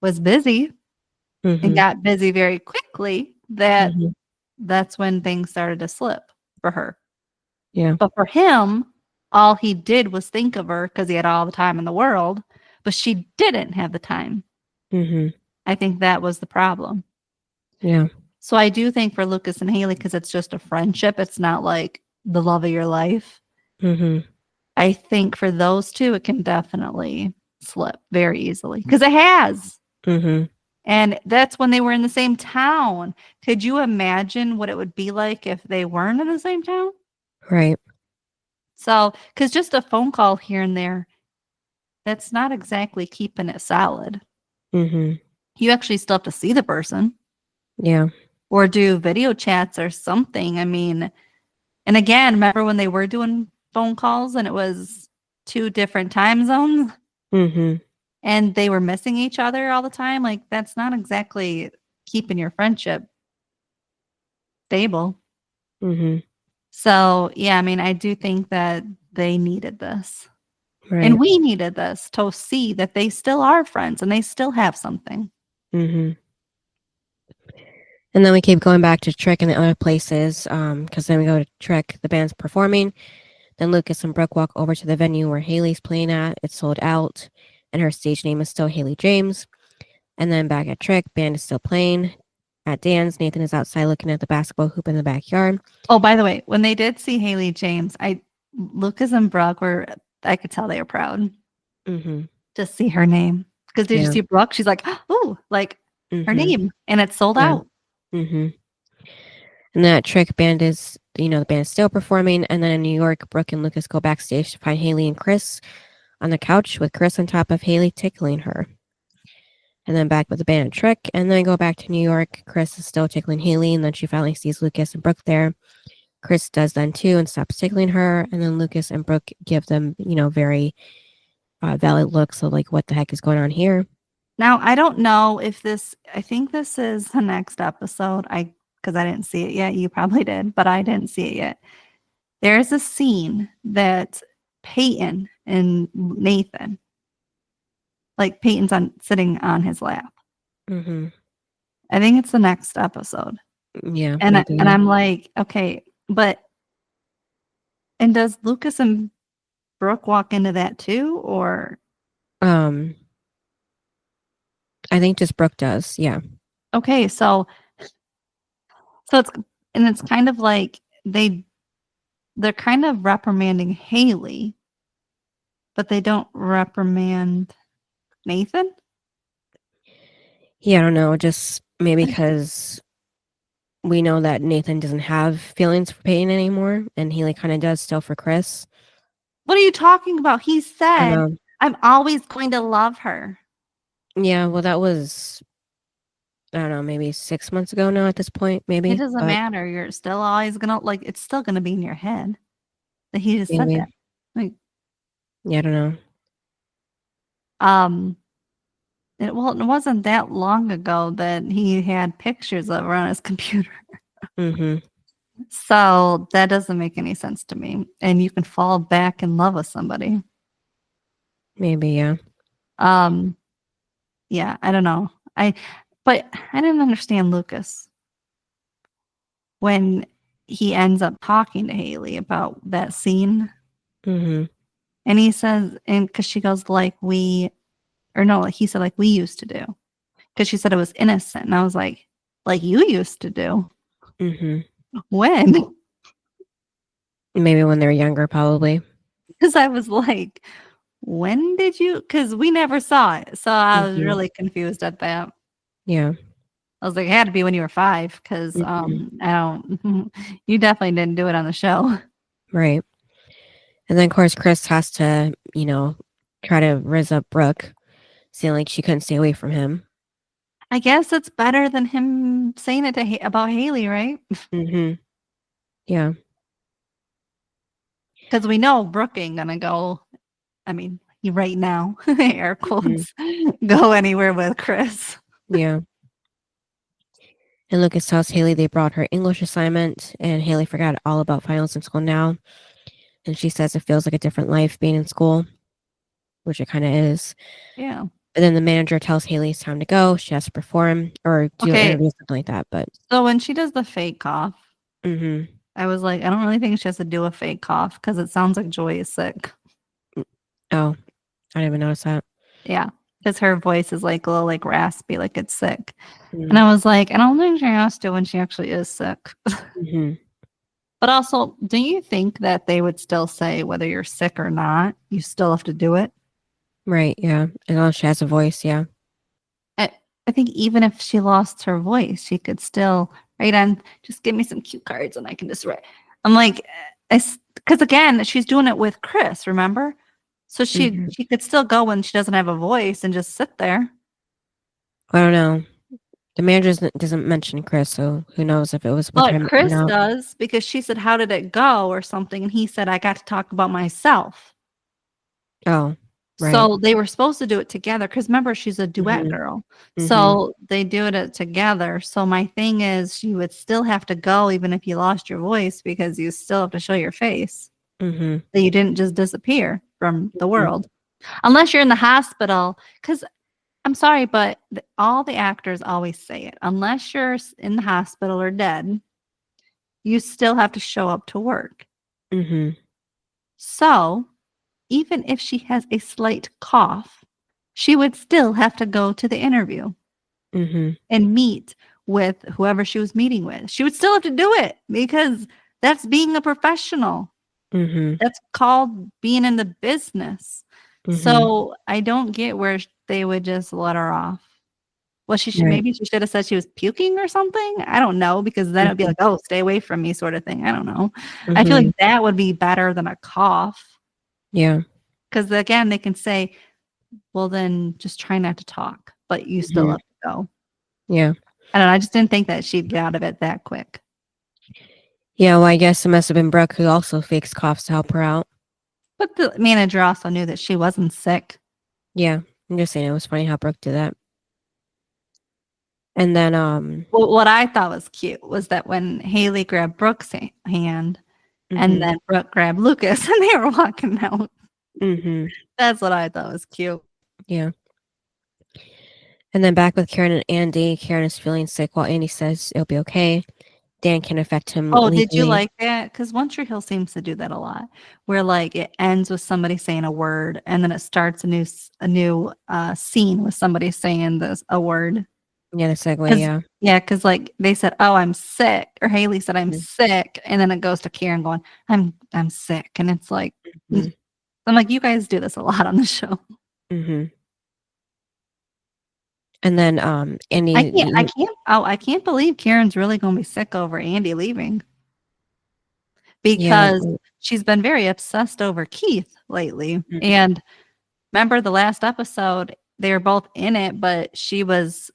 was busy and got busy very quickly. That's when things started to slip for her. Yeah. But for him, all he did was think of her because he had all the time in the world, but she didn't have the time. I think that was the problem. Yeah. So I do think for Lucas and Haley, because it's just a friendship, it's not like the love of your life. I think for those two, it can definitely slip very easily because it has. And that's when they were in the same town. Could you imagine what it would be like if they weren't in the same town? Right. So, because just a phone call here and there, that's not exactly keeping it solid. You actually still have to see the person. Yeah. Or do video chats or something. I mean, and again, remember when they were doing phone calls and it was 2 different time zones and they were missing each other all the time? Like, that's not exactly keeping your friendship stable. So, yeah, I mean, I do think that they needed this. Right. And we needed this to see that they still are friends and they still have something. And then we keep going back to Trick and the other places, because then we go to Trick, the band's performing. Then Lucas and Brooke walk over to the venue where Haley's playing at. It's sold out, and her stage name is still Haley James. And then back at Trick, band is still playing. At Dan's, Nathan is outside looking at the basketball hoop in the backyard. Oh, by the way, when they did see Haley James, Lucas and Brooke I could tell they were proud to see her name. Because did you see Brooke? She's like, oh, like her name, and it's sold out. And that Trick band is, the band is still performing. And then in New York, Brooke and Lucas go backstage to find Haley and Chris on the couch with Chris on top of Haley tickling her. And then back with the band and Trick, and then go back to New York. Chris is still tickling Haley, and then she finally sees Lucas and Brooke there. Chris does then too and stops tickling her. And then Lucas and Brooke give them, very valid looks of like, what the heck is going on here? Now, I don't know if I think this is the next episode. Because I didn't see it yet. You probably did, but I didn't see it yet. There's a scene that Peyton and Nathan, like Peyton's sitting on his lap. I think it's the next episode. Yeah. And I'm like, okay, and does Lucas and Brooke walk into that too? Or I think just Brooke does. Yeah. Okay, so it's kind of like they're kind of reprimanding Haley, but they don't reprimand Nathan. Yeah, I don't know. Just maybe because we know that Nathan doesn't have feelings for Peyton anymore, and he like kind of does still for Chris. What are you talking about? He I said, know. "I'm always going to love her." Yeah, well, that was I don't know, maybe 6 months ago now. At this point, It maybe, doesn't but matter. You're still always gonna like. It's still gonna be in your head that he just said maybe. that. Like, Yeah, I don't know. um, it wasn't that long ago that he had pictures of her on his computer. Mm-hmm. So that doesn't make any sense to me. And you can fall back in love with somebody. Maybe, yeah. Um, yeah, I don't know. But I didn't understand Lucas when he ends up talking to Haley about that scene. Mm-hmm. And he says, and because she goes, like, or no, like he said, like we used to do. Because she said it was innocent. And I was like you used to do. Mm-hmm. When? Maybe when they're younger, probably. Because I was like, when did you? Because we never saw it. So I was Mm-hmm. really confused at that. Yeah. I was like, it had to be when you were 5 because Mm-hmm. I don't, you definitely didn't do it on the show. Right. And then, of course, Chris has to, try to raise up Brooke, saying like she couldn't stay away from him. I guess it's better than him saying it to about Haley, right? Mm-hmm. Yeah. Because we know Brooke ain't gonna go. I mean, right now, air Mm-hmm. quotes, go anywhere with Chris. Yeah. And Lucas tells Haley they brought her English assignment, and Haley forgot all about finals in school now. And she says it feels like a different life being in school, which it kind of is. Yeah. But then the manager tells Haley it's time to go. She has to perform or do an Okay. interview, something like that. But So when she does the fake cough, mm-hmm. I was like, I don't really think she has to do a fake cough because it sounds like Joy is sick. Oh, I didn't even notice that. Yeah. Because her voice is like a little like raspy, like it's sick. And Mm-hmm. I was like, I don't think she has to when she actually is sick. Mm-hmm. But also, do you think that they would still say whether you're sick or not, you still have to do it? Right. Yeah. As long as she has a voice. Yeah. I, I think even if she lost her voice, she could still write on, just give me some cue cards and I can just write. I'm like, because again, she's doing it with Chris, remember? So Mm-hmm. she could still go when she doesn't have a voice and just sit there. I don't know. The manager doesn't mention Chris, so who knows if it was with But him or Chris not. does because she said, "How did it go?" or something. And he said, "I got to talk about myself." Oh, right. So they were supposed to do it together because remember, she's a duet Mm-hmm. girl. Mm-hmm. So they do it together. So my thing is, you would still have to go even if you lost your voice because you still have to show your face. Mm-hmm. That you didn't just disappear from the Mm-hmm. world. Unless you're in the hospital. Because I'm sorry, but all the actors always say it. Unless you're in the hospital or dead, you still have to show up to work. Mm-hmm. So even if she has a slight cough, she would still have to go to the interview Mm-hmm. and meet with whoever she was meeting with. She would still have to do it because that's being a professional. Mm-hmm. That's called being in the business. Mm-hmm. So I don't get where they would just let her off. Well, Right. maybe she should have said she was puking or something. I don't know because then it'd be Mm-hmm. like, oh, stay away from me, sort of thing. I don't know. I feel Mm-hmm. like that would be better than a cough Yeah. because again, they can say, well, then just try not to talk, but you still Mm-hmm. have to go. Yeah. I don't know. I just didn't think that she'd get out of it that quick. Yeah, well, I guess it must have been Brooke who also fakes coughs to help her out. But the manager also knew that she wasn't sick. Yeah. I'm just saying it was funny how Brooke did that. And then Well, what I thought was cute was that when Haley grabbed Brooke's hand and mm-hmm. then Brooke grabbed Lucas and they were walking out. Mm-hmm. That's what I thought was cute. Yeah. And then back with Karen and Andy, Karen is feeling sick while Andy says it'll be okay. Dan can affect him Oh, did you legally. like that? Because One Tree Hill seems to do that a lot, where like it ends with somebody saying a word, and then it starts a new scene with somebody saying a word. Yeah, the segue, Because yeah. yeah, because like they said, "Oh, I'm sick," or Haley said, "I'm Mhm. sick," and then it goes to Karen going, "I'm sick," and it's like, Mhm. I'm like, you guys do this a lot on the show. Mhm. And then Andy, I can't believe Karen's really going to be sick over Andy leaving yeah, because she's been very obsessed over Keith lately. mhm, And remember the last episode, they were both in it, but she was,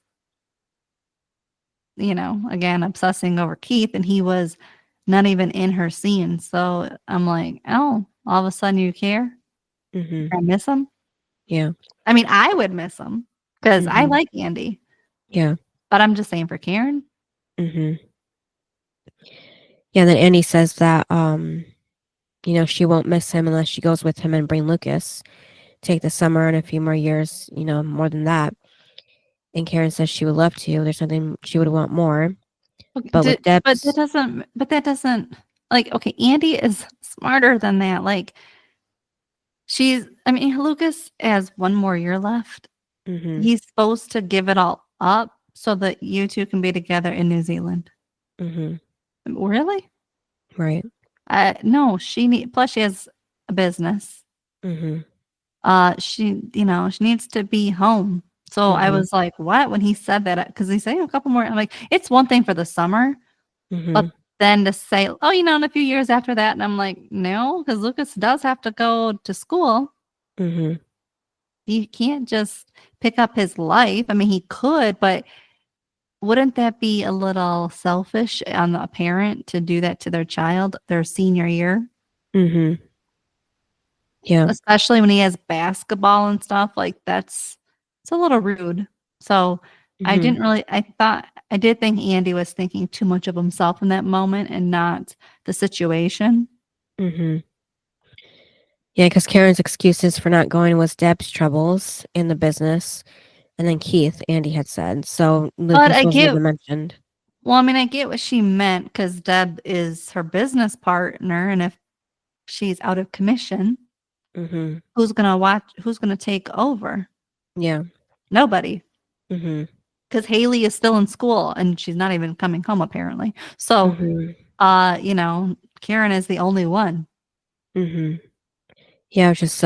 again, obsessing over Keith, and he was not even in her scene. So I'm like, oh, all of a sudden you care? mhm, I miss him. yeah, I mean, I would miss him because I mhm, like Andy, yeah, but I'm just saying for Karen. mhm. Yeah, then Andy says that she won't miss him unless she goes with him and bring Lucas. Take the summer and a few more years, more than that. And Karen says she would love to. There's something she would want more. Okay, But with Deb's, but that doesn't like okay, Andy is smarter than that. Like I mean, Lucas has one more year left. mhm, He's supposed to give it all up so that you two can be together in New Zealand. mhm, Really? right, No, plus she has a business. mhm, She needs to be home. So I mhm, was like, what? When he said that, because he's saying a couple more, I'm like, it's one thing for the summer. But mhm, then to say, "Oh, in a few years after that," and I'm like, "No," because Lucas does have to go to school. mhm, He can't just pick up his life. I mean, he could, but wouldn't that be a little selfish on a parent to do that to their child their senior year? mhm, yeah, Especially when he has basketball and stuff, like, it's a little rude. So, mhm, I did think Andy was thinking too much of himself in that moment and not the situation. mhm. Yeah, because Karen's excuses for not going was Deb's troubles in the business, and then Keith, Andy had said. So But Lucas I wasn't get even mentioned. Well, I mean, I get what she meant because Deb is her business partner, and if she's out of commission, Mhm. who's gonna take over? Yeah. Nobody. Mhm. Because Haley is still in school and she's not even coming home apparently. So, Mhm. Karen is the only one. Mhm. Yeah, I was just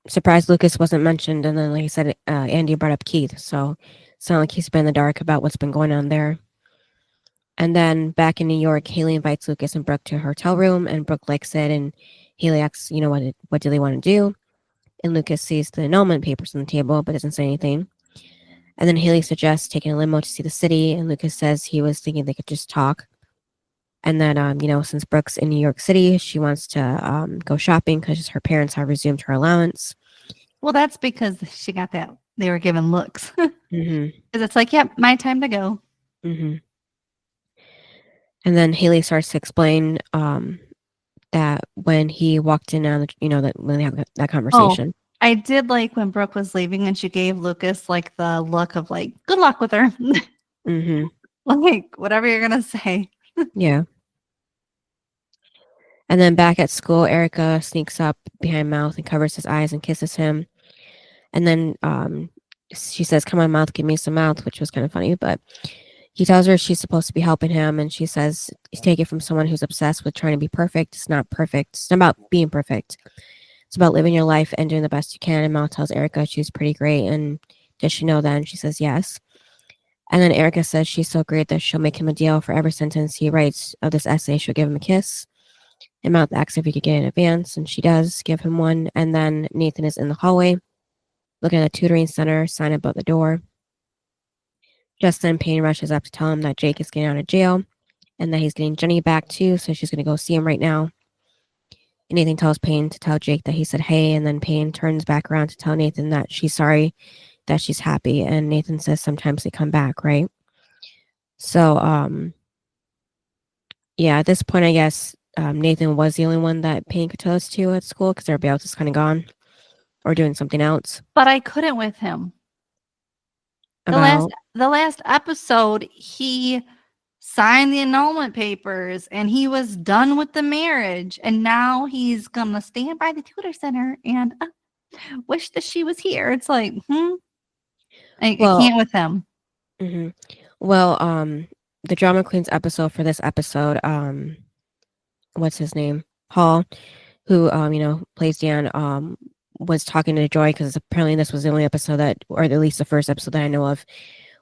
surprised Lucas wasn't mentioned, and then like I said, Andy brought up Keith, so it's not like he's been in the dark about what's been going on there. And then back in New York, Haley invites Lucas and Brooke to her hotel room, and Brooke likes it, and Haley asks, what do they want to do? And Lucas sees the annulment papers on the table, but doesn't say anything. And then Haley suggests taking a limo to see the city, and Lucas says he was thinking they could just talk. And then, since Brooke's in New York City, she wants to go shopping because her parents have resumed her allowance. Well, that's because she got that. They were given looks. Because Hmm. it's like, yep, my time to go. Hmm. And then Haley starts to explain that when he walked in on that when they have that Oh, conversation. I did like when Brooke was leaving and she gave Lucas like the look of like, good luck with her. Hmm. Like, whatever you're going to say. Yeah. And then back at school, Erica sneaks up behind Mouth and covers his eyes and kisses him. And then she says, "Come on, Mouth, give me some mouth," which was kind of funny. But he tells her she's supposed to be helping him, and she says, "Take it from someone who's obsessed with trying to be perfect. It's not perfect. It's not about being perfect. It's about living your life and doing the best you can." And Mouth tells Erica she's pretty great, and does she know that? And she says yes. And then Erica says she's so great that she'll make him a deal for every sentence he writes of this essay. She'll give him a kiss. And Mouth asks if he could get an advance, and she does give him one. And then Nathan is in the hallway looking at the tutoring center, sign up at the door. Just then, Payne rushes up to tell him that Jake is getting out of jail and that he's getting Jenny back too, so she's going to go see him right now. And Nathan tells Payne to tell Jake that he said hey, and then Payne turns back around to tell Nathan that she's sorry, that she's happy, and Nathan says sometimes they come back, right? So, yeah, at this point, I guess Nathan was the only one that Payne could tell us to at school because everybody else is kind of gone or doing something else. But I couldn't with him. About The last episode, he signed the annulment papers and he was done with the marriage. And now he's going to stand by the tutor center and wish that she was here. It's like, I Well, can't with him. mhm. Well, the drama queens episode for this episode, what's his name? Paul, who plays Dan, was talking to Joy because apparently this was the only episode that, or at least the first episode that I know of,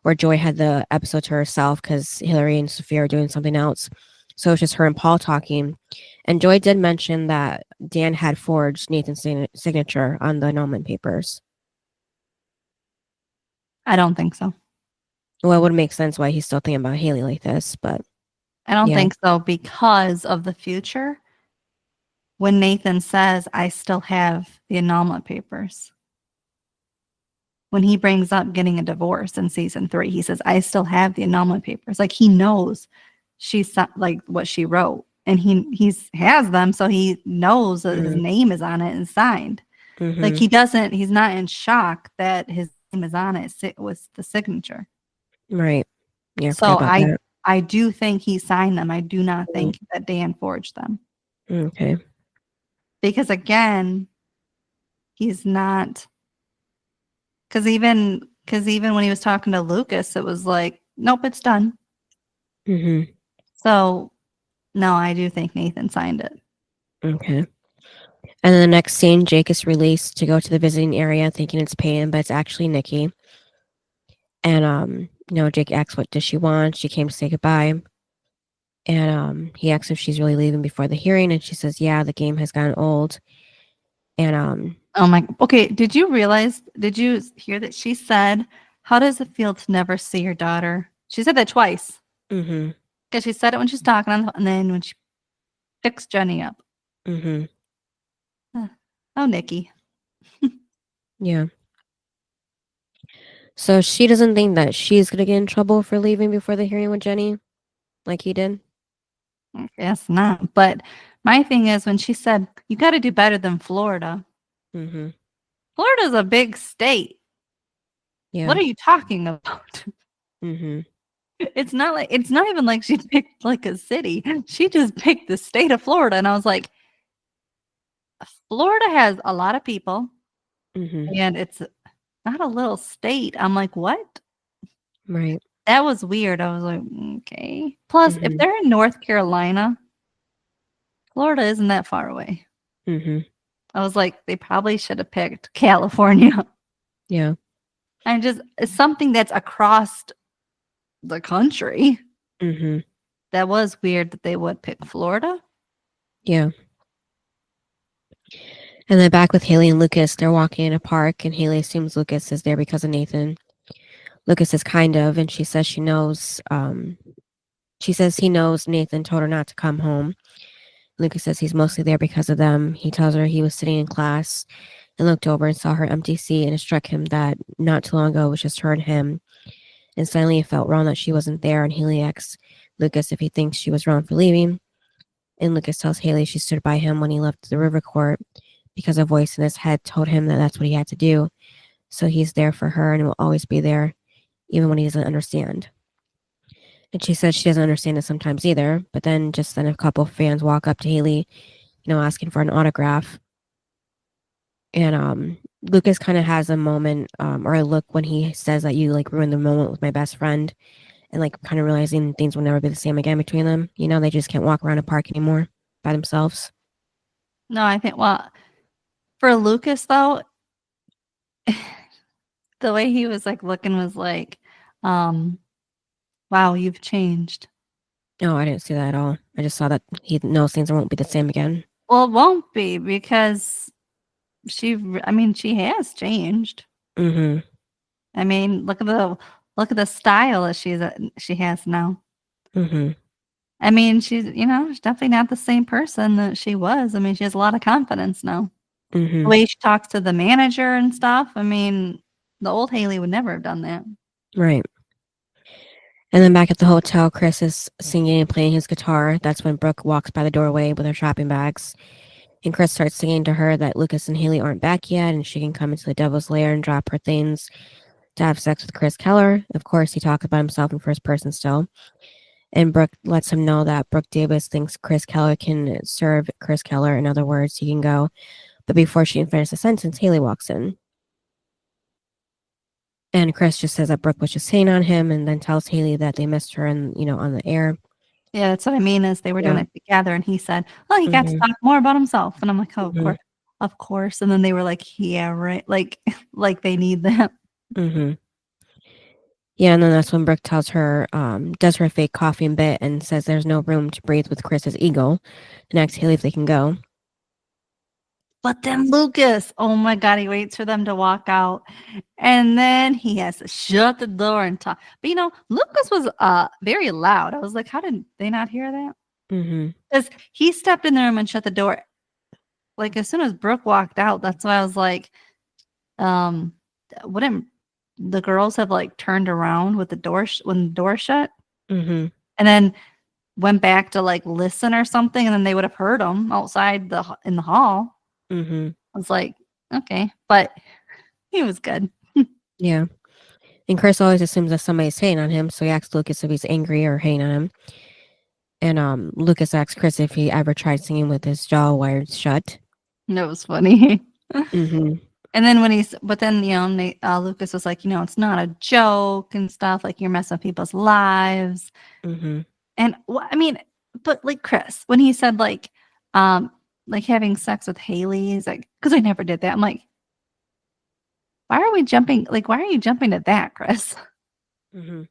where Joy had the episode to herself because Hillary and Sophia are doing something else. So it's just her and Paul talking. And Joy did mention that Dan had forged Nathan's signature on the annulment papers. I don't think so. Well, it would make sense why he's still thinking about Haley like this, but I don't yeah. think so because of the future. When Nathan says, I still have the annulment papers. When he brings up getting a divorce in season 3, he says, I still have the annulment papers. Like he knows she's like what she wrote and he has them. So he knows that his name is on it and signed. Like he's not in shock that his name is on it with the signature. Right. Yeah. So I do think he signed them. I do not think that Dan forged them. Okay. Because again, he's not. Because even when he was talking to Lucas, it was like, nope, it's done. So no, I do think Nathan signed it. Okay. And then the next scene, Jake is released to go to the visiting area, thinking it's Peyton, but it's actually Nikki. And Jake asks what does she want. She came to say goodbye. And he asks if she's really leaving before the hearing, and she says, yeah, the game has gotten old. And okay, did you hear that she said, how does it feel to never see your daughter? She said that twice. Because she said it when she's talking and then when she picks Jenny up. Oh, Nikki. Yeah. So she doesn't think that she's going to get in trouble for leaving before the hearing with Jenny like he did? I guess not. But my thing is when she said, you got to do better than Florida. Florida's a big state. Yeah. What are you talking about? It's not even like she picked like a city. She just picked the state of Florida. And I was like, Florida has a lot of people. And it's not a little state. I'm like, what? Right. That was weird. I was like, okay. Plus, if they're in North Carolina, Florida isn't that far away. I was like, they probably should have picked California. Yeah. And just something that's across the country. That was weird that they would pick Florida. Yeah. And then back with Haley and Lucas, they're walking in a park, and Haley assumes Lucas is there because of Nathan. Lucas is kind of, and she says she knows. She says he knows Nathan told her not to come home. Lucas says he's mostly there because of them. He tells her he was sitting in class and looked over and saw her empty seat, and it struck him that not too long ago it was just her and him. And suddenly it felt wrong that she wasn't there, and Haley asks Lucas if he thinks she was wrong for leaving. And Lucas tells Haley she stood by him when he left the river court because a voice in his head told him that that's what he had to do. So he's there for her and will always be there, even when he doesn't understand. And she says she doesn't understand it sometimes either. But then a couple of fans walk up to Haley, asking for an autograph. And Lucas kind of has a moment or a look when he says that you like ruined the moment with my best friend, and like kind of realizing things will never be the same again between them. They just can't walk around a park anymore by themselves. No, I think, well, for Lucas though, the way he was like looking was like, wow, you've changed. No, I didn't see that at all. I just saw that he knows things won't be the same again. Well, it won't be because she has changed. I mean, look at the style that she has now. I mean, she's definitely not the same person that she was. I mean, she has a lot of confidence now. The way she talks to the manager and stuff. I mean, the old Haley would never have done that. Right. And then back at the hotel, Chris is singing and playing his guitar. That's when Brooke walks by the doorway with her shopping bags. And Chris starts singing to her that Lucas and Haley aren't back yet, and she can come into the Devil's Lair and drop her things to have sex with Chris Keller. Of course, he talks about himself in first person still. And Brooke lets him know that Brooke Davis thinks Chris Keller can serve Chris Keller. In other words, he can go. But before she can finish the sentence, Haley walks in. And Chris just says that Brooke was just hitting on him and then tells Haley that they missed her and, on the air. Yeah, that's what I mean is they were doing Yeah. it together and he said, "Oh, he got to talk more about himself." And I'm like, "Oh, Mhm. of course." And then they were like, "Yeah, right." Like like they need that. Mm-hmm. Yeah, and then that's when Brooke tells her, does her fake coughing bit and says there's no room to breathe with Chris's ego. And asks Haley if they can go. But then Lucas, oh my God, he waits for them to walk out. And then he has to shut the door and talk. But Lucas was very loud. I was like, how did they not hear that? Mm-hmm. Because he stepped in the room and shut the door. Like as soon as Brooke walked out, that's why I was like, wouldn't the girls have like turned around with the door when the door shut Mm-hmm. and then went back to like listen or something, and then they would have heard him outside in the hall. Mm-hmm. I was like, okay, but he was good. Yeah. And Chris always assumes that somebody's hating on him, so he asks Lucas if he's angry or hating on him. And Lucas asks Chris if he ever tried singing with his jaw wired shut. That was funny. Mm-hmm. And then but then Lucas was like, it's not a joke and stuff. Like you're messing up people's lives. Mm-hmm. And I mean, but like Chris, when he said like having sex with Haley, he's like, because I never did that. I'm like, why are we jumping? Like, why are you jumping to that, Chris? Mm-hmm.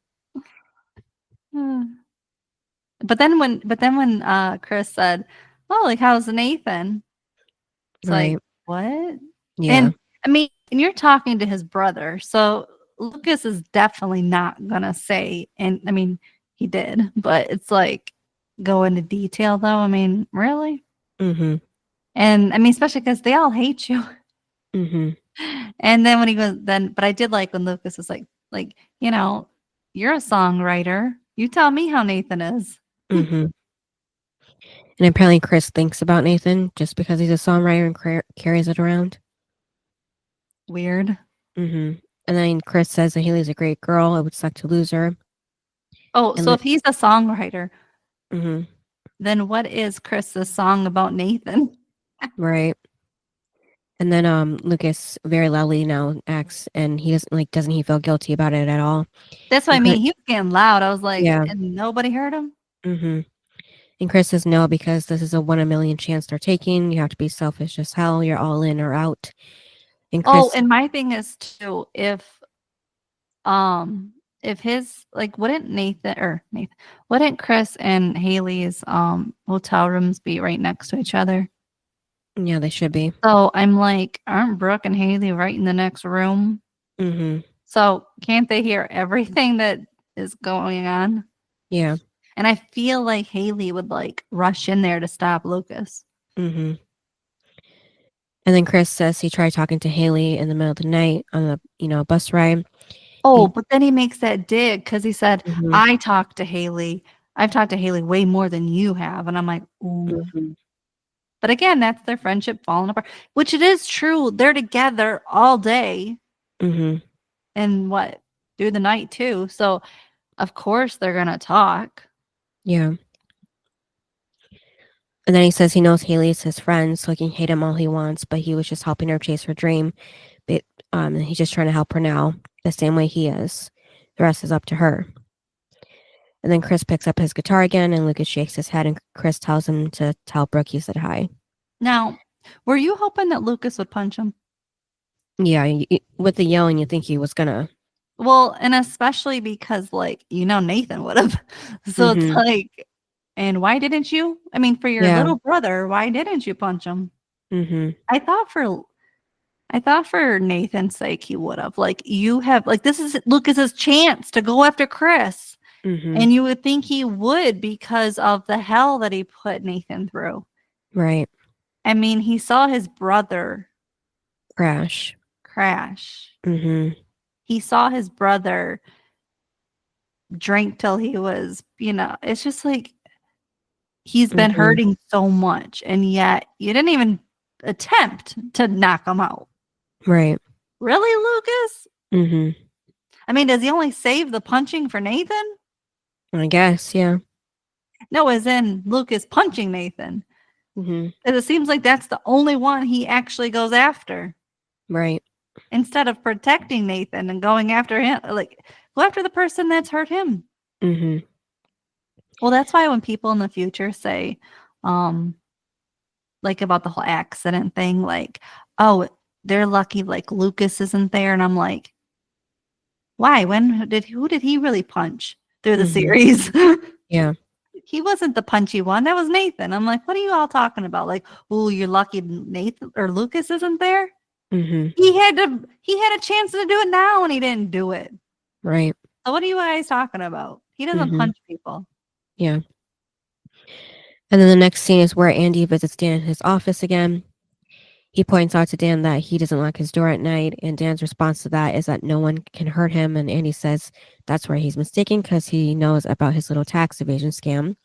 But then when Chris said, "Oh, like how's Nathan?" It's like, Right. what? Yeah. And I mean, and you're talking to his brother, so Lucas is definitely not gonna say. And I mean, he did, but it's like go into detail though. I mean, really? Mm-hmm. And I mean, especially because they all hate you. Mm-hmm. And then when he goes, but I did like when Lucas was like, you're a songwriter. You tell me how Nathan is. Mm-hmm. And apparently Chris thinks about Nathan just because he's a songwriter and carries it around. Weird. Mm-hmm. And then Chris says that Haley's a great girl. It would suck to lose her. Oh, And so if he's a songwriter, mm-hmm. then what is Chris's song about Nathan? Right. And then Lucas very loudly now acts, and he doesn't he feel guilty about it at all? That's what I And mean. He was getting loud. I was like, Yeah. and nobody heard him. Mm-hmm. And Chris says no because this is a 1 in a million chance they're taking. You have to be selfish as hell. You're all in or out. And Oh, Chris, and my thing is too, if his like wouldn't Chris and Haley's hotel rooms be right next to each other? yeah, they should be. So I'm like, aren't Brooke and Haley right in the next room? Mm-hmm. So can't they hear everything that is going on? Yeah. And I feel like Haley would like rush in there to stop Lucas. Mm-hmm. And then Chris says he tried talking to Haley in the middle of the night on the bus ride. Oh, but then he makes that dig because he said, Mm-hmm. I've talked to Haley way more than you have. And I'm like, ooh. Mm-hmm. But again, that's their friendship falling apart, which it is true. They're together all day Mm-hmm. and through the night too. So of course they're going to talk. Yeah. And then he says he knows Haley is his friend, so he can hate him all he wants, but he was just helping her chase her dream. But he's just trying to help her now, the same way he is. The rest is up to her. And then Chris picks up his guitar again, and Lucas shakes his head, and Chris tells him to tell Brooke he said hi. Now, were you hoping that Lucas would punch him? Yeah, with the yelling, you think he was gonna. Well, and especially because, Nathan would have. So it's Mhm. like, and why didn't you? I mean, for your Yeah. little brother, why didn't you punch him? Mhm. I thought for Nathan's sake he would have. Like you have, like this is Lucas's chance to go after Chris, Mhm. and you would think he would because of the hell that he put Nathan through. Right. I mean, he saw his brother Crash. Mhm. He saw his brother drink till he was, it's just like he's been Mhm. hurting so much, and yet you didn't even attempt to knock him out. Right. Really, Lucas? Mhm. I mean, does he only save the punching for Nathan? I guess. Yeah. No, as in Lucas punching Nathan. Mm-hmm. Because it seems like that's the only one he actually goes after. Right. Instead of protecting Nathan and going after him, like go after the person that's hurt him. Mm-hmm. Well, that's why when people in the future say, like about the whole accident thing, like, oh, they're lucky like Lucas isn't there. And I'm like, why? Who did he really punch through the Mm-hmm. series? Yeah. He wasn't the punchy one. That was Nathan. I'm like, what are you all talking about? Like, oh, you're lucky Nathan or Lucas isn't there. Mm-hmm. He had a chance to do it now and he didn't do it. Right. So what are you guys talking about? He doesn't Mm-hmm. punch people. Yeah. And then the next scene is where Andy visits Dan in his office again. He points out to Dan that he doesn't lock his door at night, and Dan's response to that is that no one can hurt him, and Andy says that's where he's mistaken because he knows about his little tax evasion scam,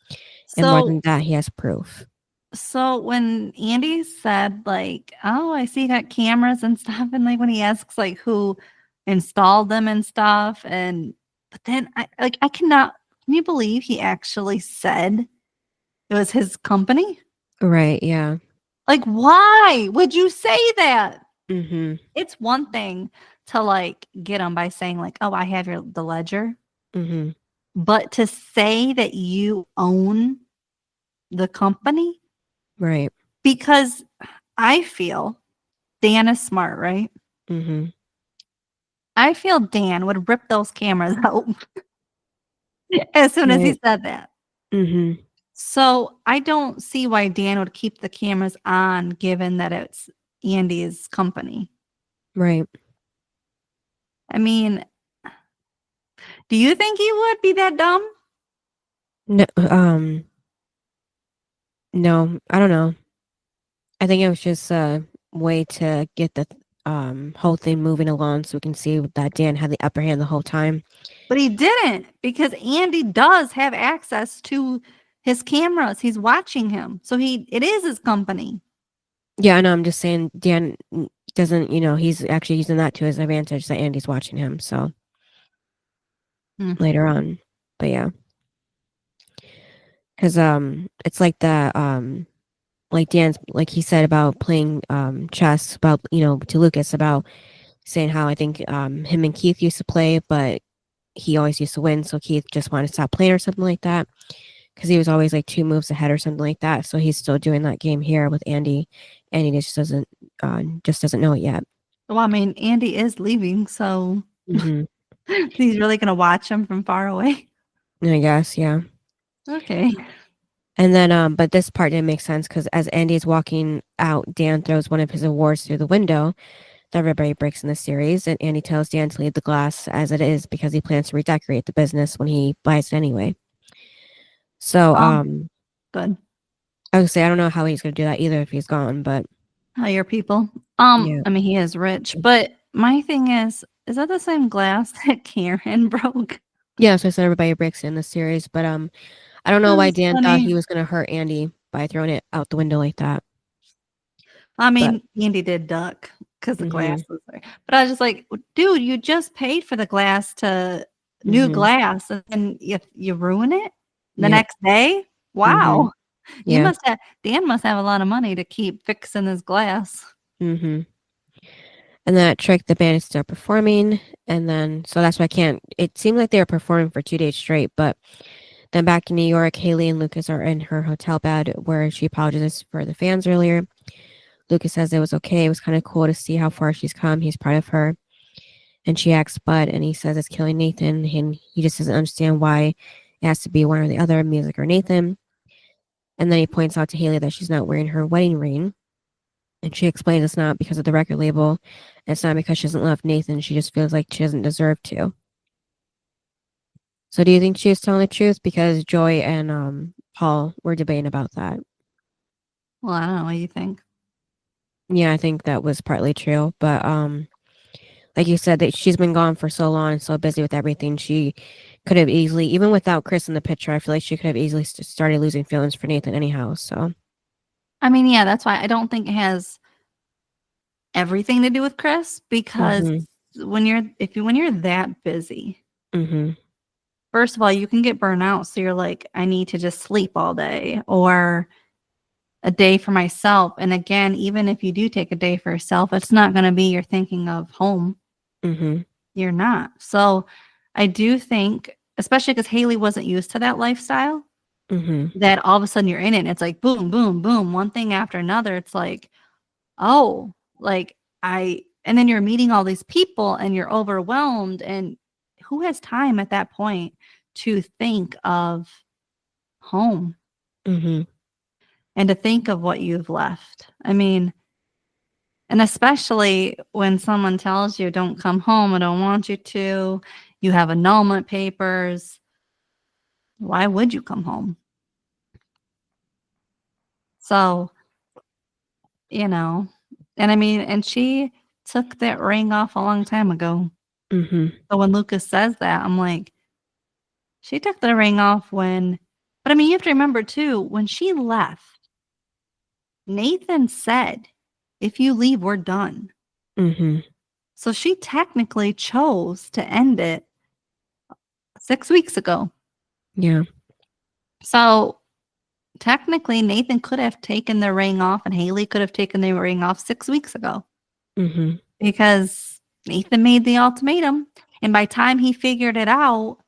and more So than that, he has proof. so when Andy said like, "Oh, I see you got cameras and stuff," and like when he asks like who installed them and stuff, and but then I cannot. Can you believe he actually said it was his company? Right, yeah. Like, why would you say that? Mm-hmm. It's one thing to like get them by saying like, "Oh, I have the ledger," Mm-hmm. but to say that you own the company, Right. because I feel Dan is smart, right? Mm-hmm. I feel Dan would rip those cameras out as soon as he Right. said that. Mm-hmm. So I don't see why Dan would keep the cameras on given that it's Andy's company. Right. I mean, do you think he would be that dumb? No, no, I don't know. I think it was just a way to get the whole thing moving along so we can see that Dan had the upper hand the whole time. But he didn't because Andy does have access to his cameras. He's watching him. So it is his company. Yeah, I know. I'm just saying Dan doesn't, he's actually using that to his advantage that Andy's watching him. So later on, but yeah, because it's like like Dan's like he said about playing chess about to Lucas about saying how I think him and Keith used to play, but he always used to win, so Keith just wanted to stop playing or something like that because he was always like 2 moves ahead or something like that. So he's still doing that game here with Andy, and he just doesn't know it yet. Well, I mean, Andy is leaving, so Mm-hmm. he's really going to watch him from far away. I guess, yeah. Okay. And then, but this part didn't make sense because as Andy is walking out, Dan throws one of his awards through the window that everybody breaks in the series, and Andy tells Dan to leave the glass as it is because he plans to redecorate the business when he buys it anyway. So, Good. I would say I don't know how he's going to do that either if he's gone, but Hire people. yeah. I mean, he is rich, but my thing is that the same glass that Karen broke? Yeah, so I said everybody breaks in the series, but I don't know why That's Dan thought funny. he was going to hurt Andy by throwing it out the window like that. I mean, Andy did duck because the glass was there. But I was just like, dude, you just paid for the glass to new glass and then you ruin it the next day? Wow. Yeah. Dan must have a lot of money to keep fixing his glass. Mm-hmm. And that trick, the band is still performing. And then, so that's why it seemed like they were performing for 2 days straight. But then back in New York, Haley and Lucas are in her hotel bed where she apologizes for the fans earlier. Lucas says it was okay. It was kind of cool to see how far she's come. He's proud of her. And she asks Bud, and he says it's killing Nathan. And he just doesn't understand why it has to be one or the other, music or Nathan. And then he points out to Haley that she's not wearing her wedding ring. And she explains it's not because of the record label. It's not because she doesn't love Nathan. She just feels like she doesn't deserve to. So do you think she was telling the truth? Because Joy and Paul were debating about that. Well, I don't know. What do you think? Yeah, I think that was partly true. But like you said, that she's been gone for so long and so busy with everything. She could have easily, even without Chris in the picture, I feel like she could have easily started losing feelings for Nathan anyhow. So I mean, yeah, that's why I don't think it has everything to do with Chris because when you're that busy, mm-hmm. first of all, you can get burnt out. So you're like, I need to just sleep all day or a day for myself. And again, even if you do take a day for yourself, it's not going to be you're thinking of home. Mm-hmm. You're not. So I do think, especially because Haley wasn't used to that lifestyle, Mm-hmm. that all of a sudden you're in it and it's like boom, boom, boom, one thing after another. It's like, oh, like and then you're meeting all these people and you're overwhelmed. And who has time at that point to think of home Mm-hmm. and to think of what you've left? I mean, and especially when someone tells you, don't come home, I don't want you to, you have annulment papers. Why would you come home? So, and I mean, and she took that ring off a long time ago. Mm-hmm. So when Lucas says that, I'm like, she took the ring off but I mean, you have to remember too, when she left, Nathan said, if you leave, we're done. Mm-hmm. So she technically chose to end it 6 weeks ago. Yeah. So technically, Nathan could have taken the ring off and Haley could have taken the ring off 6 weeks ago Mm-hmm. because Nathan made the ultimatum. And by the time he figured it out,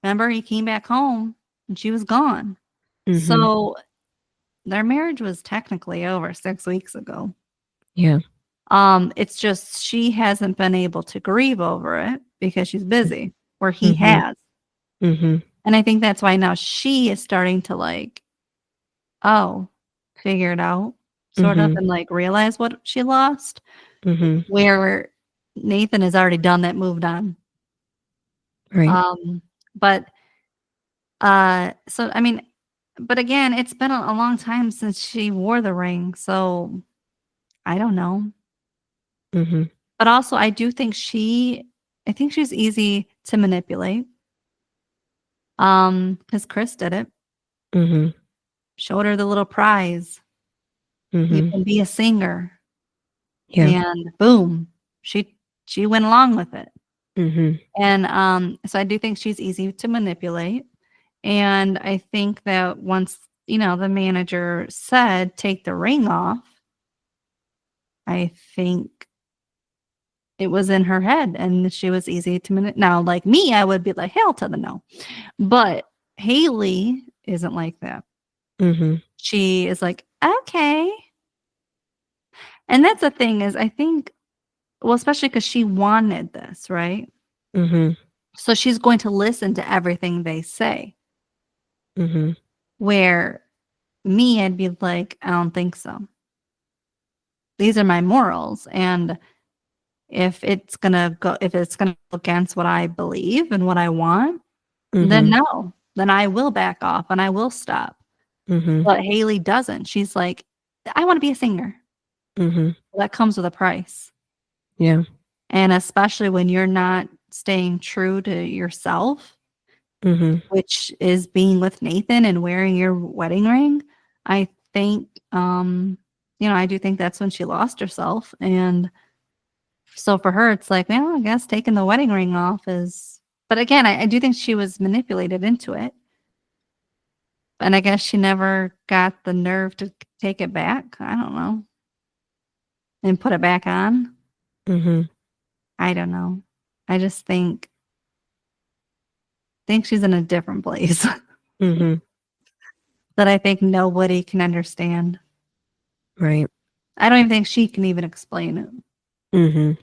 remember, he came back home and she was gone. Mm-hmm. So their marriage was technically over 6 weeks ago. Yeah. It's just she hasn't been able to grieve over it because she's busy, where he Mm-hmm. has. Mm-hmm. And I think that's why now she is starting to figure it out, sort of, Mm-hmm. and realize what she lost. Mm-hmm. Where Nathan has already done that, moved on. Right. But so I mean, but again, it's been a long time since she wore the ring, so I don't know. Mm-hmm. But also, I think she's easy to manipulate. Because Chris did it. Mm-hmm. Showed her the little prize. You Mm-hmm. can be a singer. Yeah. And boom, she went along with it. Mm-hmm. And so I do think she's easy to manipulate. And I think that once, the manager said, take the ring off, I think it was in her head and she was easy to manipulate. Now, like me, I would be like, hell to the no. But Haley isn't like that. Mm-hmm. She is like, okay. And that's the thing is, I think, well, especially because she wanted this, right? Mm-hmm. So she's going to listen to everything they say. Mm-hmm. Where me, I'd be like, I don't think so. These are my morals. And if it's gonna go against what I believe and what I want, then no. Then I will back off and I will stop. Mm-hmm. But Haley doesn't. She's like, I want to be a singer. Mm-hmm. That comes with a price. Yeah. And especially when you're not staying true to yourself, Mm-hmm. which is being with Nathan and wearing your wedding ring, I think, I do think that's when she lost herself. And so for her, it's like, well, I guess taking the wedding ring off is, but again, I do think she was manipulated into it. And I guess she never got the nerve to take it back. I don't know. And put it back on. Mm-hmm. I don't know. I just think she's in a different place Mm-hmm. that I think nobody can understand. Right. I don't even think she can even explain it. Mm-hmm.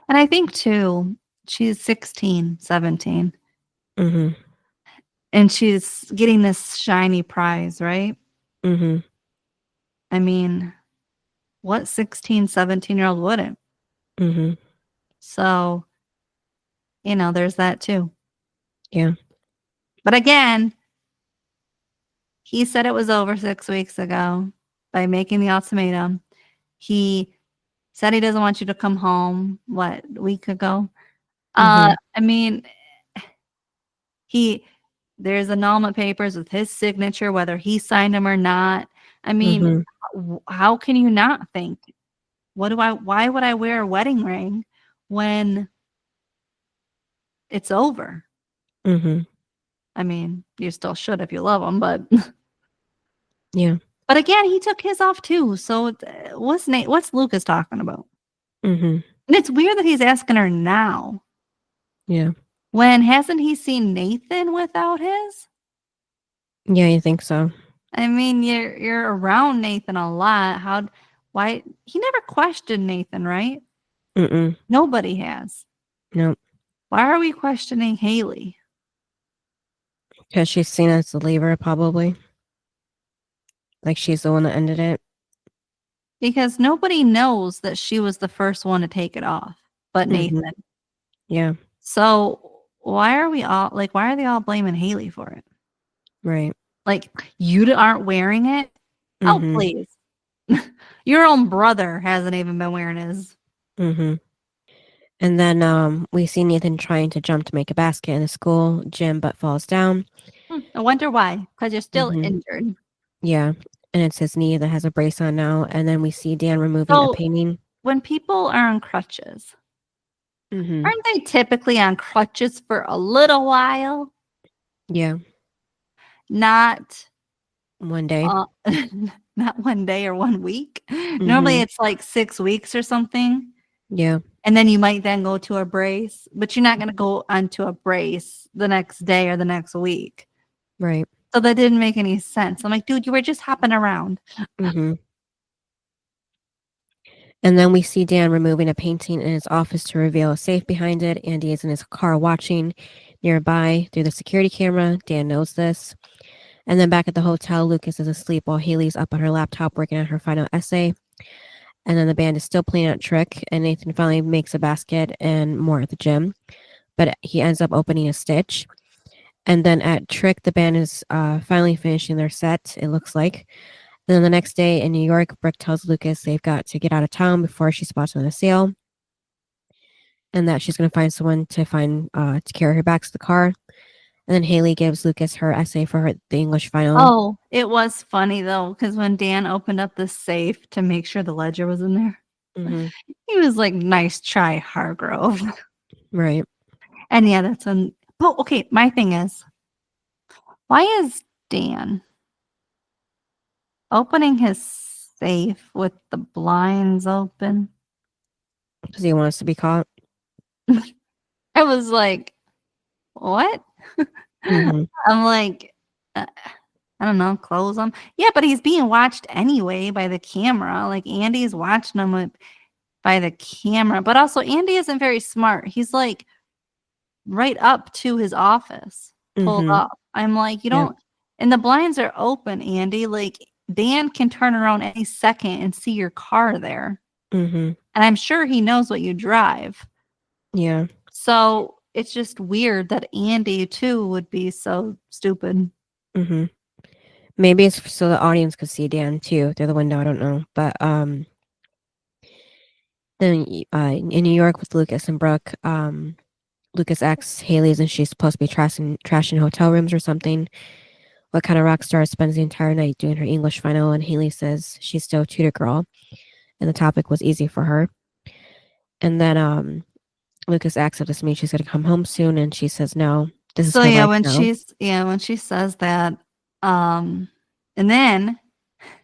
And I think too, she's 16, 17. Mm-hmm. And she's getting this shiny prize, right? Mm-hmm. I mean, what 16, 17-year-old wouldn't? Mm-hmm. So, there's that too. Yeah. But again, he said it was over 6 weeks ago by making the ultimatum. He said he doesn't want you to come home, a week ago? Mm-hmm. I mean, there's annulment papers with his signature, whether he signed them or not. I mean, Mm-hmm. how can you not think, why would I wear a wedding ring when it's over? Mm-hmm. I mean, you still should if you love him, but Yeah. but again, he took his off too. So what's Lucas talking about? Mm-hmm. And it's weird that he's asking her now. Yeah. When hasn't he seen Nathan without his? Yeah, you think so? I mean, you're around Nathan a lot. Why he never questioned Nathan, right? Mm-mm. Nobody has. Nope. Why are we questioning Haley? Because she's seen as the leaver, probably. Like she's the one that ended it. Because nobody knows that she was the first one to take it off, but Mm-hmm. Nathan. Yeah. So why are they all blaming Haley for it? Right. Like, you aren't wearing it? Oh, Mm-hmm. please. Your own brother hasn't even been wearing his. Mm-hmm. And then we see Nathan trying to jump to make a basket in the school gym, but falls down. I wonder why. Because you're still Mm-hmm. injured. Yeah. And it's his knee that has a brace on now. And then we see Dan removing a So painting. when people are on crutches, Mm-hmm. aren't they typically on crutches for a little while? Yeah. Not One day. not one day or 1 week. Normally Mm-hmm. it's like 6 weeks or something. Yeah. And then you might then go to a brace, but you're not going to go onto a brace the next day or the next week. Right. So that didn't make any sense. I'm like, dude, you were just hopping around. Mm-hmm. And then we see Dan removing a painting in his office to reveal a safe behind it. Andy is in his car watching nearby through the security camera. Dan knows this. And then back at the hotel, Lucas is asleep while Haley's up on her laptop working on her final essay. And then the band is still playing at Trick, and Nathan finally makes a basket and more at the gym. But he ends up opening a stitch. And then at Trick, the band is finally finishing their set, it looks like. And then the next day in New York, Brooke tells Lucas they've got to get out of town before she spots on a sale, and that she's going to find someone to carry her back to the car. And then Haley gives Lucas her essay for the English final. Oh, it was funny though, because when Dan opened up the safe to make sure the ledger was in there, Mm-hmm. he was like, "Nice try, Hargrove." Right. And yeah, that's when. Oh, okay. My thing is, why is Dan opening his safe with the blinds open? Does he want us to be caught? I was like, what? Mm-hmm. I'm like, I don't know, close him. Yeah, but he's being watched anyway by the camera. Like Andy's watching him by the camera. But also, Andy isn't very smart. He's like right up to his office, pulled Mm-hmm. up. I'm like, you Yep. don't, and the blinds are open, Andy. Like Dan can turn around any second and see your car there. Mm-hmm. And I'm sure he knows what you drive. Yeah. So it's just weird that Andy too would be so stupid. Mm-hmm. Maybe it's so the audience could see Dan too through the window. I don't know, but then in New York with Lucas and Brooke, Lucas asks Haley's and she's supposed to be trashing hotel rooms or something. What kind of rock star spends the entire night doing her English final? And Haley says she's still a tutor girl, and the topic was easy for her. And then Lucas asks if this means she's going to come home soon, and she says no. This is So her yeah, life when now. when she says that, and then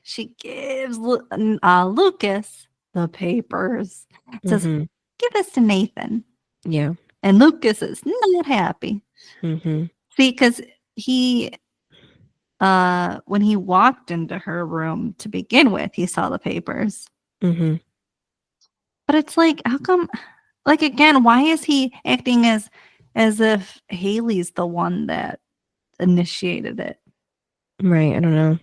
she gives Lucas the papers. Says, Mm-hmm. "Give this to Nathan," Yeah. and Lucas is not happy. Mm-hmm. See, because he, when he walked into her room to begin with, he saw the papers. Mm-hmm. But it's like, how come? Like again, why is he acting as if Haley's the one that initiated it? Right. I don't know.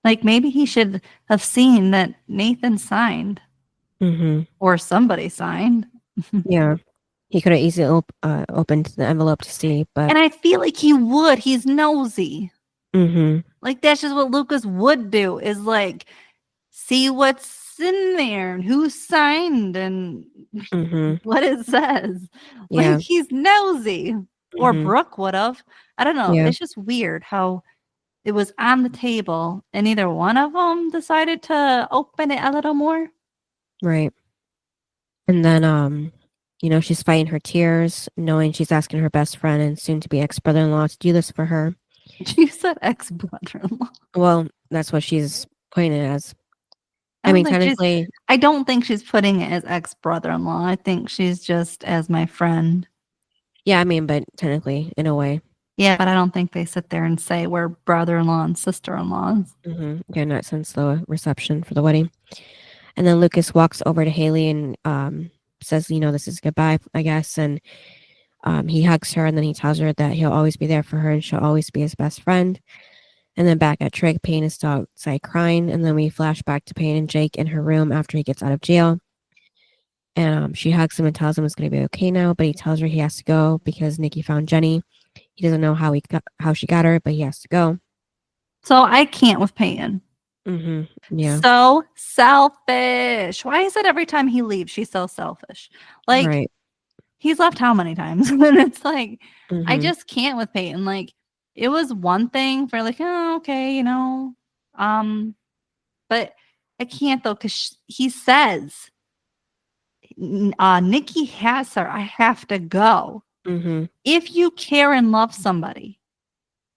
Like maybe he should have seen that Nathan signed Mm-hmm. or somebody signed. Yeah. He could have easily opened the envelope to see, but And I feel like he would. He's nosy. mm-hmm. Like that's just what Lucas would do is like see what's in there and who signed and Mm-hmm. what it says. Yeah. Like he's nosy. Or Mm-hmm. Brooke would have. I don't know. Yeah. It's just weird how it was on the table and neither one of them decided to open it a little more. Right. And then She's fighting her tears, knowing she's asking her best friend and soon to be ex-brother-in-law to do this for her. You said ex-brother-in-law. Well, that's what she's putting it as. I I mean, don't think technically, I don't think she's putting it as ex-brother-in-law. I think she's just as my friend. yeah, I mean, but technically, in a way. Yeah, but I don't think they sit there and say we're brother-in-law and sister-in-laws. Yeah, not since the reception for the wedding. And then Lucas walks over to Haley and says, this is goodbye, I guess. And he hugs her and then he tells her that he'll always be there for her and she'll always be his best friend. And then back at Trig, Payne is still outside crying. And then we flash back to Payne and Jake in her room after he gets out of jail. And she hugs him and tells him it's going to be okay now. But he tells her he has to go because Nikki found Jenny. He doesn't know how she got her, but he has to go. So I can't with Peyton. Yeah. So selfish. Why is it every time he leaves, she's so selfish? Like, right. he's left how many times? And it's like, I Mhm. just can't with Peyton. Like, it was one thing for like, oh, okay, but I can't though, because he says, Nikki has her. I have to go. Mhm. If you care and love somebody,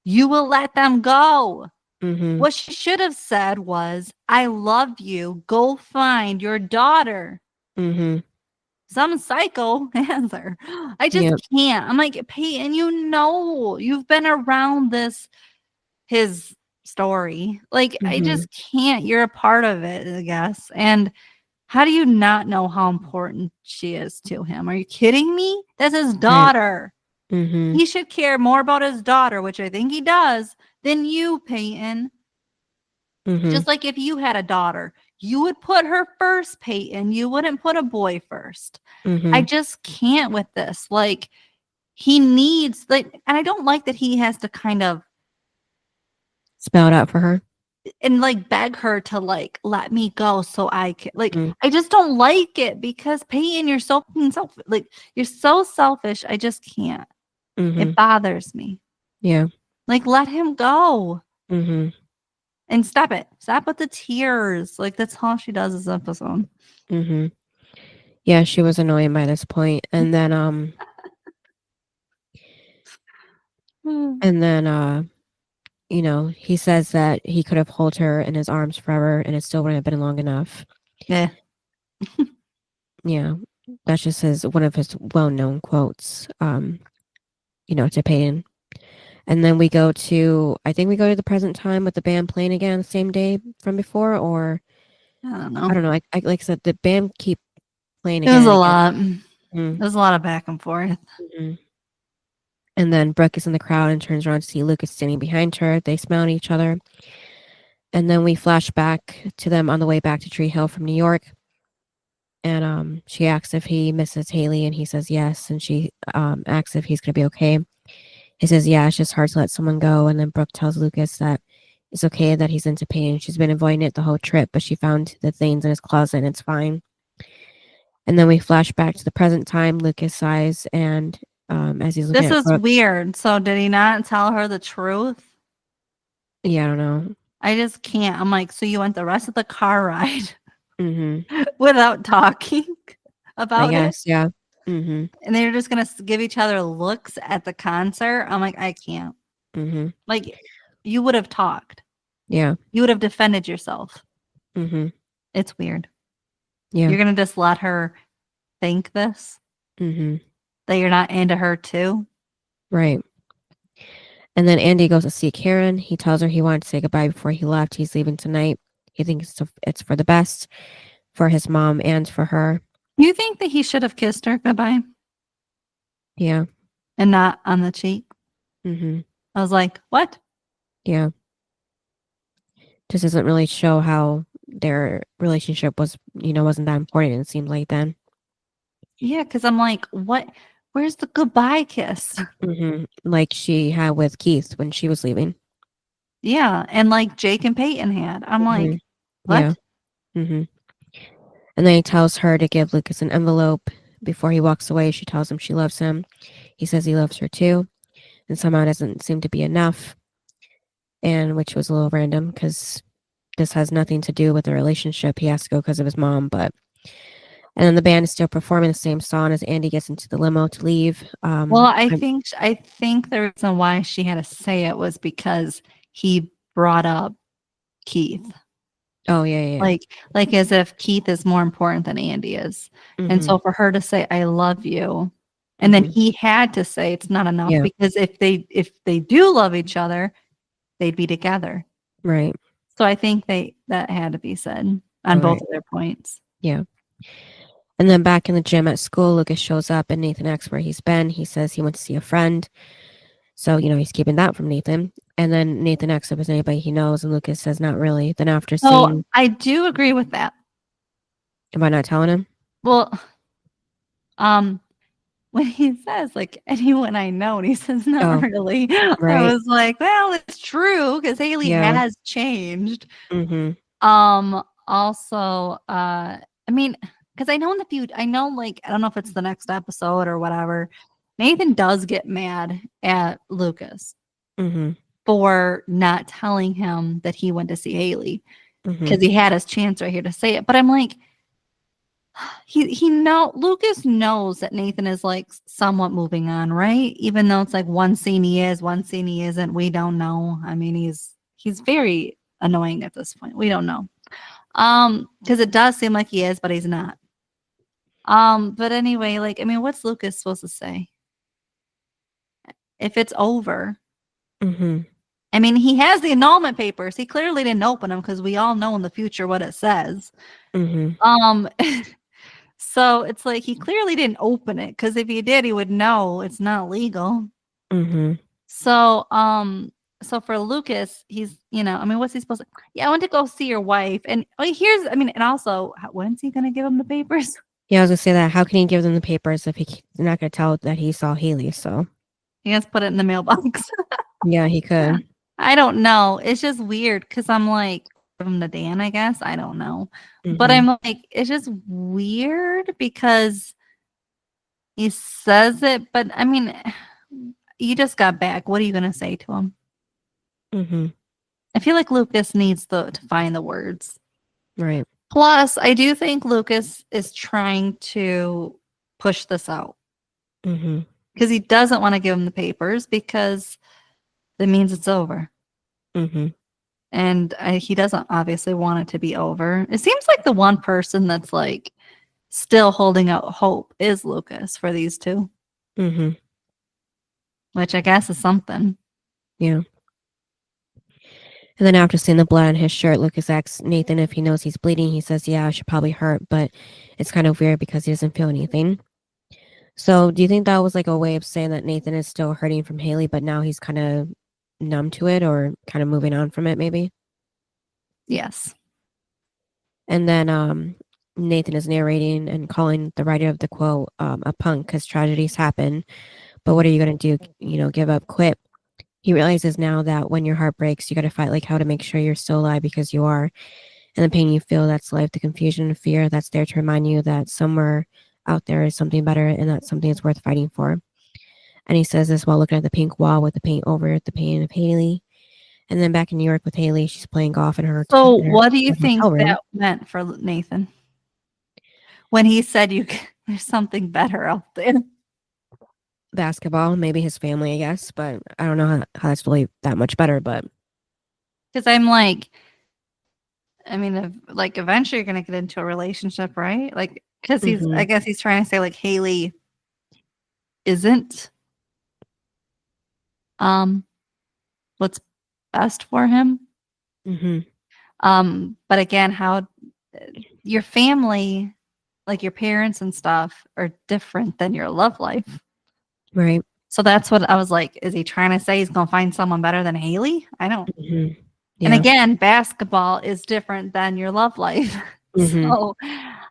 you will let them go. Mhm. What she should have said was, I love you. Go find your daughter. Mhm. Some psycho answer. I just Yep. can't. I'm like, Peyton, you've been around his story. Like, I Mhm. just can't. You're a part of it, I guess. And how do you not know how important she is to him? Are you kidding me? That's his Right. daughter. Mhm. He should care more about his daughter, which I think he does, than you, Peyton. Mhm. Just like if you had a daughter, you would put her first, Peyton. You wouldn't put a boy first. I Mhm. just can't with this. Like, he needs, like, and I don't like that he has to kind of Spell it out for her. and like beg her to like let me go so I can, like, Mm. I just don't like it because Peyton, you're so like, you're so selfish. I just can't. It Mhm. bothers me. Yeah. Like, let him go. Mhm. And stop it. Stop with the tears. Like, that's all she does this episode. Mhm. Yeah, she was annoying by this point. And then he says that he could have held her in his arms forever and it still wouldn't have been long enough. Yeah. Yeah. That's just one of his well-known quotes, to Peyton. And then I think we go to the present time with the band playing again the same day from before, or I don't I know. don't know. I like I said, the band keep playing It again was and a again. lot. Mm. There's a lot of back and forth. Mhm. And then Brooke is in the crowd and turns around to see Lucas standing behind her. They smile at each other. And then we flash back to them on the way back to Tree Hill from New York. And she asks if he misses Haley, and he says yes. And she asks if he's going to be okay. He says, yeah, it's just hard to let someone go. And then Brooke tells Lucas that it's okay that he's into pain. She's been avoiding it the whole trip, but she found the things in his closet and it's fine. And then we flash back to the present time. Lucas sighs, and as he's looking This at is Brooke, weird. So, did he not tell her the truth? yeah, I don't know. I just can't. I'm like, so you went the rest of the car ride Mm-hmm. without talking I about it? guess, yeah. Mm-hmm. And they're just going to give each other looks at the concert? I'm like, I can't. Mm-hmm. Like, you would have talked. Yeah. You would have defended yourself. Mm-hmm. It's weird. Yeah. You're going to just let her think this? Mm-hmm. That you're not into her too? Right. And then Andy goes to see Karen. He tells her he wanted to say goodbye before he left. He's leaving tonight. He thinks it's for the best for his mom and for her. You think that he should have kissed her goodbye Yeah. and not on the cheek? Mm-hmm. I was like, what? Yeah. Just doesn't really show how their relationship wasn't that important, it seemed like then. Yeah, because I'm like, what? Where's the goodbye kiss? Mm-hmm. Like she had with Keith when she was leaving. Yeah, and like Jake and Peyton had. I'm Mm-hmm. like, Yeah. what? Mm-hmm. And then he tells her to give Lucas an envelope. Before he walks away, she tells him she loves him. He says he loves her too. And somehow it doesn't seem to be enough. And which was a little random because this has nothing to do with the relationship. He has to go because of his mom. But And then the band is still performing the same song as Andy gets into the limo to leave. Well, I think the reason why she had to say it was because he brought up Keith. Oh, yeah. Like as if Keith is more important than Andy is. And so for her to say I love you, and then he had to say it's not enough, Yeah. because if they do love each other, they'd be together. Right. So I think that had to be said on both of their points. Yeah. And then back in the gym at school, Lucas shows up and Nathan asks where he's been. He says he went to see a friend. So, he's keeping that from Nathan. And then Nathan asks if there's anybody he knows, and Lucas says not really. Then after seeing... I do agree with that. Am I not telling him? Well, when he says like anyone I know, and he says not really, right. I was like, well, it's true, because Haley has changed. Also, I mean, because I know in the feud, I know, like, I don't know if it's the next episode or whatever, Nathan does get mad at Lucas for not telling him that he went to see Haley, because he had his chance right here to say it. But I'm like, Lucas knows that Nathan is like somewhat moving on, right? Even though it's like one scene he is, one scene he isn't. We don't know. I mean, he's very annoying at this point. We don't know. Because it does seem like he is, but he's not. But anyway, like, I mean, what's Lucas supposed to say? If it's over. I mean, he has the annulment papers. He clearly didn't open them, because we all know in the future what it says. So it's like he clearly didn't open it, because if he did, he would know it's not legal. So so for Lucas, he's, I mean, what's he supposed to? Yeah, I went to go see your wife, and and also, when's he gonna give him the papers? Yeah, I was gonna say that. How can he give them the papers if he's not gonna tell that he saw Haley? So he has to put it in the mailbox. Yeah, he could. I don't know. It's just weird, because I'm like, give him to Dan, I guess. I don't know. But I'm like, it's just weird, because he says it, but I mean, you just got back. What are you gonna say to him? I feel like Lucas needs to find the words. Right. Plus, I do think Lucas is trying to push this out, because he doesn't want to give him the papers, because that means it's over. And he doesn't obviously want it to be over. It seems like the one person that's like still holding out hope is Lucas for these two. Which I guess is something. Yeah. And then after seeing the blood on his shirt, Lucas asks Nathan if he knows he's bleeding. He says, yeah, I should probably hurt, but it's kind of weird because he doesn't feel anything. So do you think that was like a way of saying that Nathan is still hurting from Haley, but now he's kind of numb to it, or kind of moving on from it, maybe? Yes. And then Nathan is narrating and calling the writer of the quote a punk, because tragedies happen. But what are you going to do? Give up, quit? He realizes now that when your heart breaks, you got to fight like hell to make sure you're still alive, because you are. And the pain you feel, that's life. The confusion and fear, that's there to remind you that somewhere out there is something better, and that something is worth fighting for. And he says this while looking at the pink wall with the paint over it, the pain of Haley. And then back in New York with Haley, she's playing golf in her. So what do you think that meant for Nathan when he said there's something better out there? Basketball, maybe his family, I guess, but I don't know how that's really that much better. But because I'm like, I mean, eventually you're gonna get into a relationship, right? Like, because I guess he's trying to say like Haley isn't what's best for him. But again, how your family, like your parents and stuff, are different than your love life. Right. So that's what I was like, is he trying to say he's going to find someone better than Haley? I don't. Yeah. And again, basketball is different than your love life. So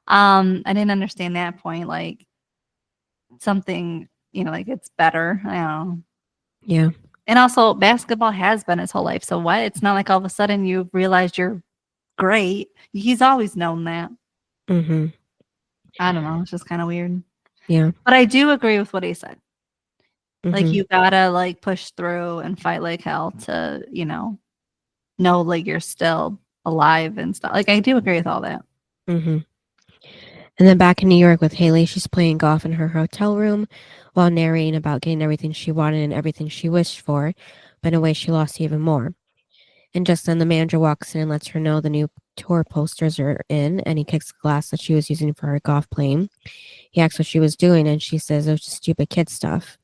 I didn't understand that point. Like something, like it's better. I don't know. Yeah. And also basketball has been his whole life. So what? It's not like all of a sudden you realized you're great. He's always known that. I don't know. It's just kind of weird. Yeah. But I do agree with what he said. Like you gotta like push through and fight like hell to, know like you're still alive and stuff. Like I do agree with all that. And And then back in New York with Haley, she's playing golf in her hotel room while narrating about getting everything she wanted and everything she wished for, but in a way she lost even more. And just then the manager walks in and lets her know the new tour posters are in, and he kicks the glass that she was using for her golf playing. He asks what she was doing, and she says it was just stupid kid stuff.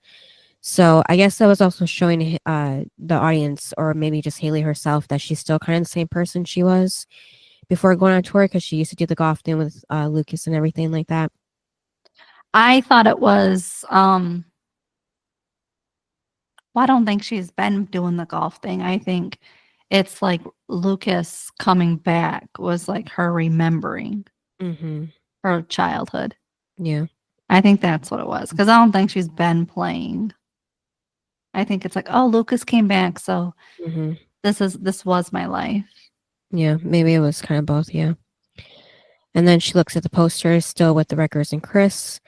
So I guess that was also showing the audience, or maybe just Haley herself, that she's still kind of the same person she was before going on tour, because she used to do the golf thing with Lucas and everything like that. I thought it was well, I don't think she's been doing the golf thing. I think it's like Lucas coming back was like her remembering Mm-hmm. her childhood. Yeah. I think that's what it was, because I don't think she's been playing. I think it's like, oh, Lucas came back, so Mm-hmm. this was my life. Yeah. Maybe it was kind of both. Yeah. And then she looks at the posters, still with the Wreckers and Chris.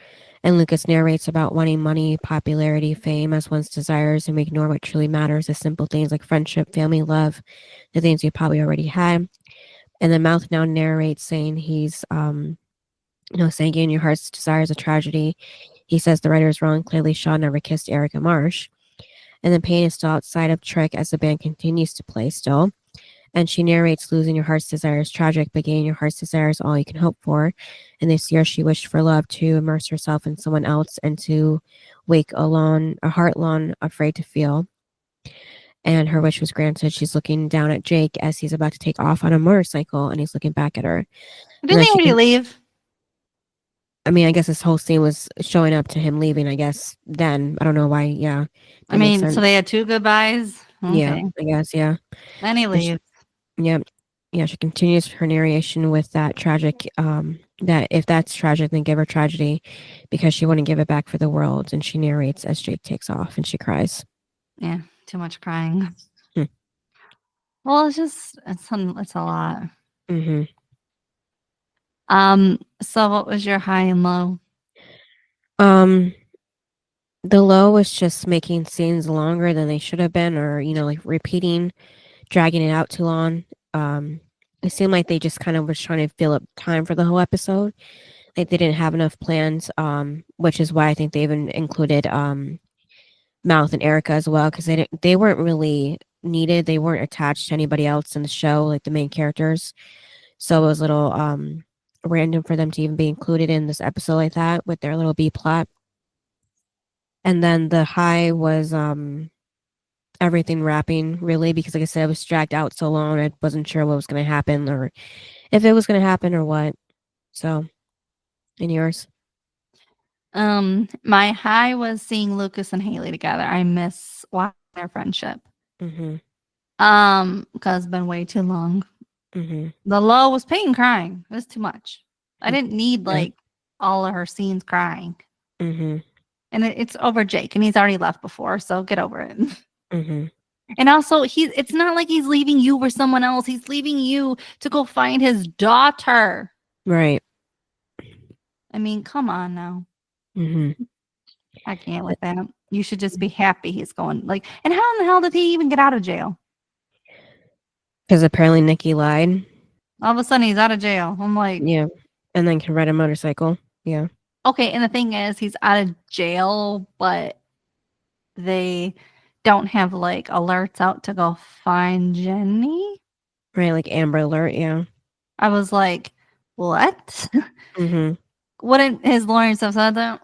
And Lucas narrates about wanting money, popularity, fame as one's desires, and we ignore what truly matters, the simple things like friendship, family, love, the things we probably already had. And then Mouth now narrates saying he's, saying getting your heart's desire is a tragedy. He says the writer is wrong. Clearly, Shaw never kissed Erica Marsh. And then Payne is still outside of Trick as the band continues to play still. And she narrates losing your heart's desire is tragic, but gaining your heart's desire is all you can hope for. And this year she wished for love, to immerse herself in someone else and to wake alone, a heart lone, afraid to feel. And her wish was granted. She's looking down at Jake as he's about to take off on a motorcycle, and he's looking back at her. Didn't they already leave? I mean, I guess this whole scene was showing up to him leaving, I guess, then. I don't know why, yeah. I mean, so they had 2 goodbyes? Okay. Yeah, I guess, yeah. Then he leaves. Yep. Yeah, she continues her narration with that tragic, that if that's tragic, then give her tragedy, because she wouldn't give it back for the world. And she narrates as Jake takes off and she cries. Yeah, too much crying. Hmm. Well, it's a lot. Mm-hmm. So what was your high and low? The low was just making scenes longer than they should have been, or, like repeating, dragging it out too long. It seemed like they just kind of was trying to fill up time for the whole episode. Like they didn't have enough plans, which is why I think they even included Mouth and Erica as well, because they weren't really needed. They weren't attached to anybody else in the show, like the main characters. So it was a little random for them to even be included in this episode like that with their little B plot. And then the high was everything wrapping, really, because like I said, it was dragged out so long. I wasn't sure what was going to happen, or if it was going to happen or what. So, and yours? My high was seeing Lucas and Haley together. I miss watching their friendship. Mm-hmm. Because it's been way too long. Mm-hmm. The low was Peyton crying. It was too much. I didn't need like all of her scenes crying. Mm-hmm. And it's over Jake, and he's already left before, so get over it. Mm-hmm. And also, it's not like he's leaving you for someone else. He's leaving you to go find his daughter. Right. I mean, come on now. Mm-hmm. I can't with that. You should just be happy he's going. And how in the hell did he even get out of jail? Because apparently Nikki lied. All of a sudden, he's out of jail. I'm like, Yeah. And then can ride a motorcycle. Yeah. okay. And the thing is, he's out of jail, but they don't have like alerts out to go find Jenny. Right. Like Amber Alert. Yeah. I was like, what? Mm-hmm. Wouldn't his lawyers have said that?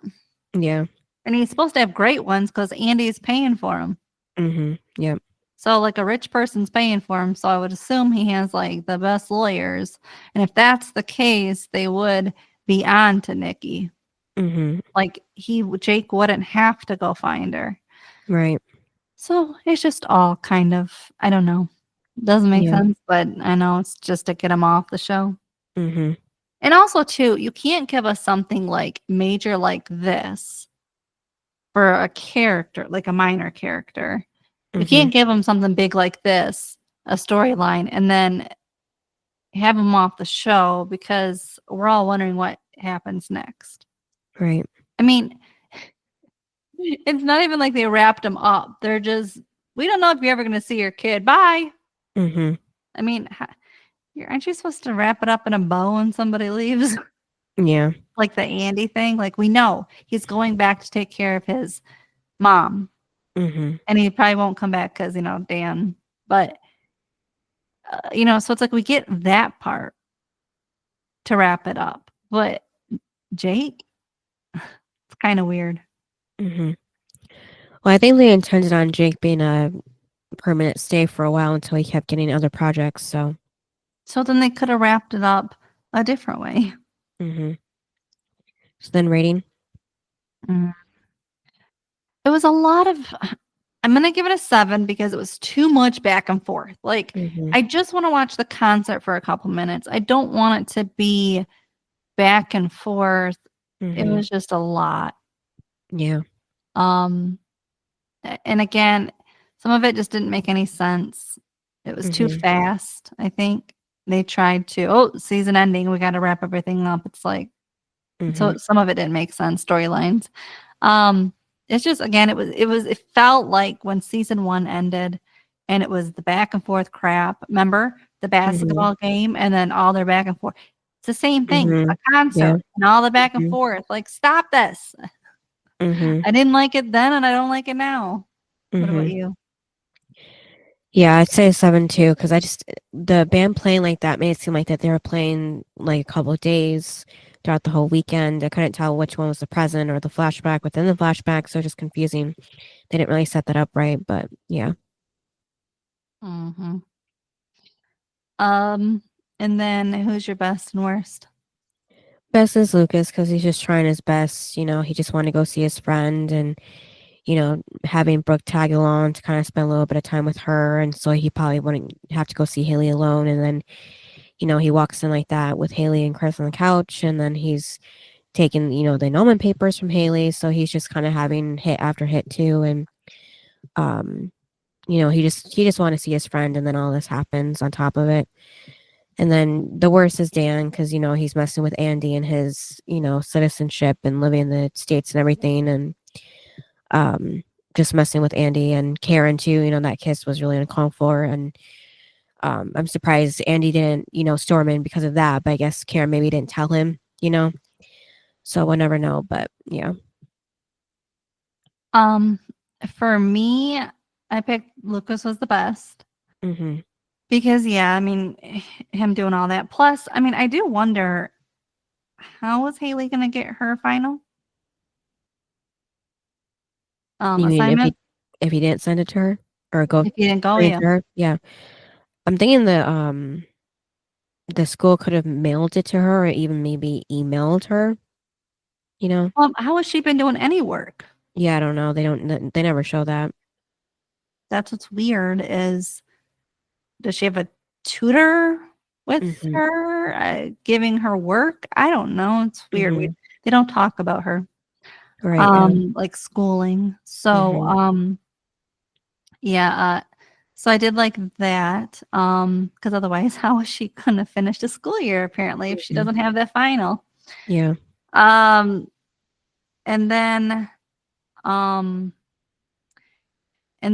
Yeah. And he's supposed to have great ones because Andy's paying for him. Mm-hmm. Yep. So like a rich person's paying for him. So I would assume he has like the best lawyers. And if that's the case, they would be on to Nikki. Mm-hmm. Like Jake wouldn't have to go find her. Right. So it's just all kind of, I don't know. Doesn't make sense, but I know it's just to get him off the show. Mm-hmm. And also too, you can't give us something like major like this for a character, like a minor character. You can't give him something big like this, a storyline, and then have him off the show because we're all wondering what happens next. Right. I mean, it's not even like they wrapped him up. They're just, we don't know if you're ever going to see your kid. Bye. Mm-hmm. I mean, aren't you supposed to wrap it up in a bow when somebody leaves? Yeah. like the Andy thing. Like we know he's going back to take care of his mom, Mm-hmm. and he probably won't come back because Dan. But so it's like we get that part to wrap it up. But Jake, it's kind of weird. Mm-hmm. Well, I think they intended on Jake being a permanent stay for a while until he kept getting other projects. So then they could have wrapped it up a different way. Mm-hmm. So then rating? It was a lot of. I'm gonna give it a 7 because it was too much back and forth. Like Mm-hmm. I just want to watch the concert for a couple minutes. I don't want it to be back and forth. It Mm-hmm. was just a lot. Yeah. And again, some of it just didn't make any sense. It was too Mm-hmm. fast. I think they tried to. Season ending. We got to wrap everything up. It's like Mm-hmm. so. Some of it didn't make sense. Storylines. It's just again. It felt like when season 1 ended, and it was the back and forth crap. Remember the basketball game, and then all their back and forth. It's the same thing. Mm-hmm. A concert Yeah. and all the back and Mm-hmm. forth. Like stop this. Mm-hmm. I didn't like it then, and I don't like it now. What about Mm-hmm. you? Yeah, I'd say a 7 too, because the band playing like that made it seem like that they were playing like a couple of days throughout the whole weekend. I couldn't tell which one was the present or the flashback within the flashback, so just confusing. They didn't really set that up right, but yeah. Mm-hmm. And then who's your best and worst? Best is Lucas because he's just trying his best. He just wanted to go see his friend and, having Brooke tag along to kind of spend a little bit of time with her. And so he probably wouldn't have to go see Haley alone. And then, he walks in like that with Haley and Chris on the couch. And then he's taking, the annulment papers from Haley. So he's just kind of having hit after hit too. And, he just wanted to see his friend. And then all this happens on top of it. And then the worst is Dan because, he's messing with Andy and his, citizenship and living in the States and everything. And just messing with Andy and Karen too. That kiss was really uncalled for. And I'm surprised Andy didn't, storm in because of that. But I guess Karen maybe didn't tell him, So we'll never know. But yeah. For me, I picked Lucas was the best. Mm-hmm. Because him doing all that. Plus, I do wonder how was Haley gonna get her final You mean assignment if he didn't send it to her or go if you didn't go? bring it Yeah. to her? Yeah. I'm thinking the school could have mailed it to her or even maybe emailed her. How has she been doing any work? Yeah, I don't know. They never show that. That's what's weird is does she have a tutor with Mm-hmm. her giving her work? I don't know. It's weird. Mm-hmm. They don't talk about her. Right. Yeah. Like schooling. So, Mm-hmm. yeah, so I did like that. Because otherwise, how is she gonna finish the school year apparently if she Mm-hmm. doesn't have that final? Yeah. And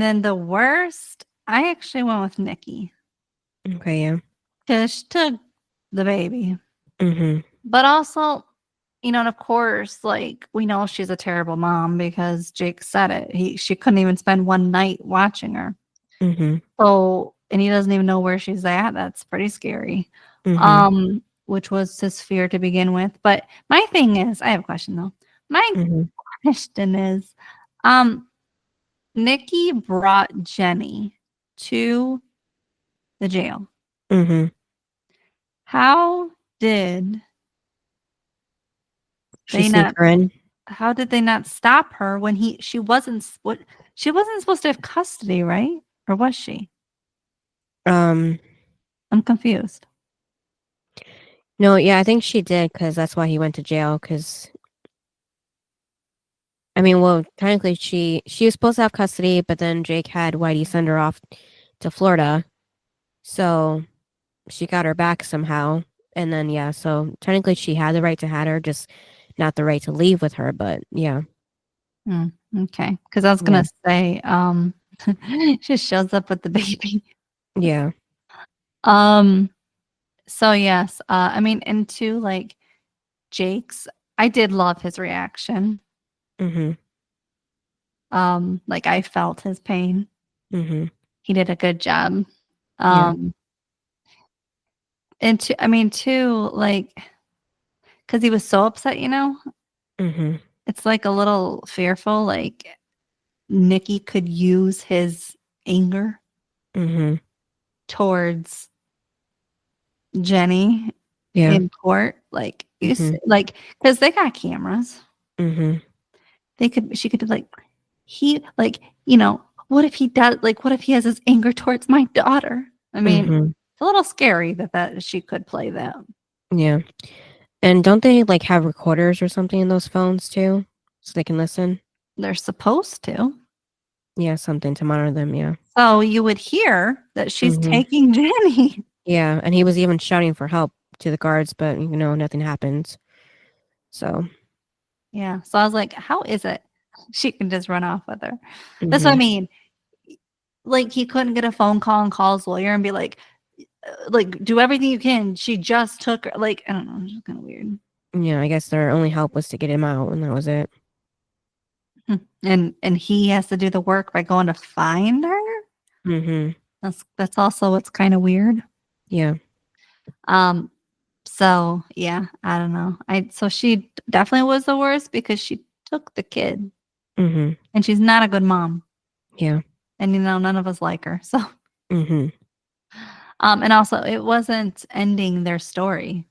then the worst, I actually went with Nikki. Okay. Yeah. Because she took the baby. Mm-hmm. But also, and of course, like we know she's a terrible mom because Jake said it. She couldn't even spend one night watching her. Mm-hmm. So, and he doesn't even know where she's at. That's pretty scary. Mm-hmm. Which was his fear to begin with. But my thing is, I have a question though. My Mm-hmm. question is, Nikki brought Jenny to the jail. Mm-hmm. How did She they sneak not? her in. How did they not stop her when she wasn't supposed to have custody, right? Or was she? Um. I'm confused. No. Yeah, I think she did because that's why he went to jail. Because well, technically she was supposed to have custody, but then Jake had Whitey send her off to Florida, so she got her back somehow. And then yeah, so technically she had the right to have her, just not the right to leave with her. But yeah. Okay, because I was gonna say, she shows up with the baby. Yeah. So yes, and two, like Jake's, I did love his reaction. Mhm. Like I felt his pain. Mhm. He did a good job. Yeah. And I mean, too, like, because he was so upset, Mhm. it's like a little fearful. Like Nikki could use his anger Mhm. towards Jenny Yeah. in court. Like Mhm. like because they got cameras. Mhm. She could like what if he does, like, what if he has his anger towards my daughter? I mean, Mhm. it's a little scary that she could play that. Yeah. And don't they like have recorders or something in those phones too, so they can listen? They're supposed to. Yeah, something to monitor them. Yeah. So you would hear that she's Mhm. taking Jenny. Yeah, and he was even shouting for help to the guards, but nothing happens. So. Yeah. So I was like, how is it she can just run off with her? That's what I Mhm. mean. Like he couldn't get a phone call and call his lawyer and be like, do everything you can. She just took her. Like, I don't know. It's just kind of weird. Yeah, I guess their only help was to get him out, and that was it. And he has to do the work by going to find her. Mhm. That's also what's kind of weird. Yeah. Um. So yeah, I don't know. So she definitely was the worst because she took the kid, Mhm. and she's not a good mom. Yeah. And none of us like her. So Mhm. and also it wasn't ending their story.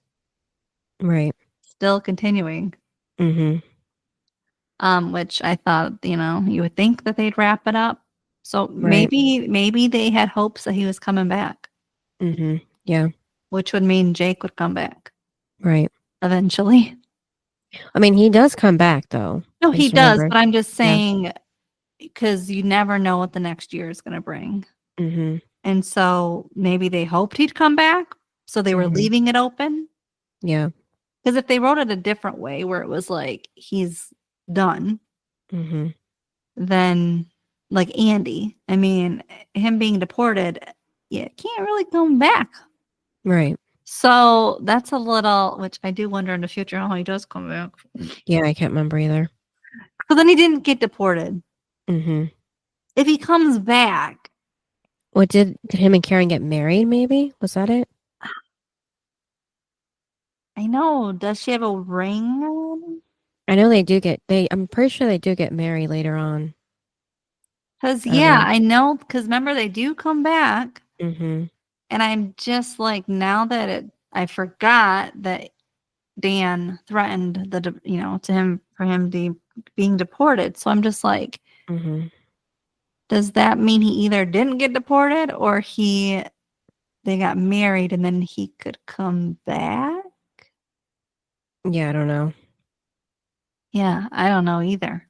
Right. Still continuing. Mhm. Which I thought, you would think that they'd wrap it up. So Right. maybe they had hopes that he was coming back, Mhm. Yeah. which would mean Jake would come back Right. eventually. I mean, he does come back though. No, I he just does, remembered. but I'm just Yeah. saying because you never know what the next year is going to bring. Mhm. And so maybe they hoped he'd come back, so they were Mhm. leaving it open. Yeah. Because if they wrote it a different way, where it was like he's done, Mhm. then like Andy, I mean, him being deported, yeah, can't really come back. Right. So that's a little, which I do wonder in the future how he does come back. Yeah, I can't remember either. Because then he didn't get deported. Mhm. If he comes back, What did him and Karen get married? Maybe was that it? I know. Does she have a ring on? I know they do get they. I'm pretty sure they do get married later on. Because, I don't yeah, know. I know. Because remember, they do come back. Mhm. And I'm just like, now that I forgot that Dan threatened to him for him being deported. So I'm just like, Mhm. does that mean he either didn't get deported or they got married and then he could come back? Yeah, I don't know. Yeah, I don't know either.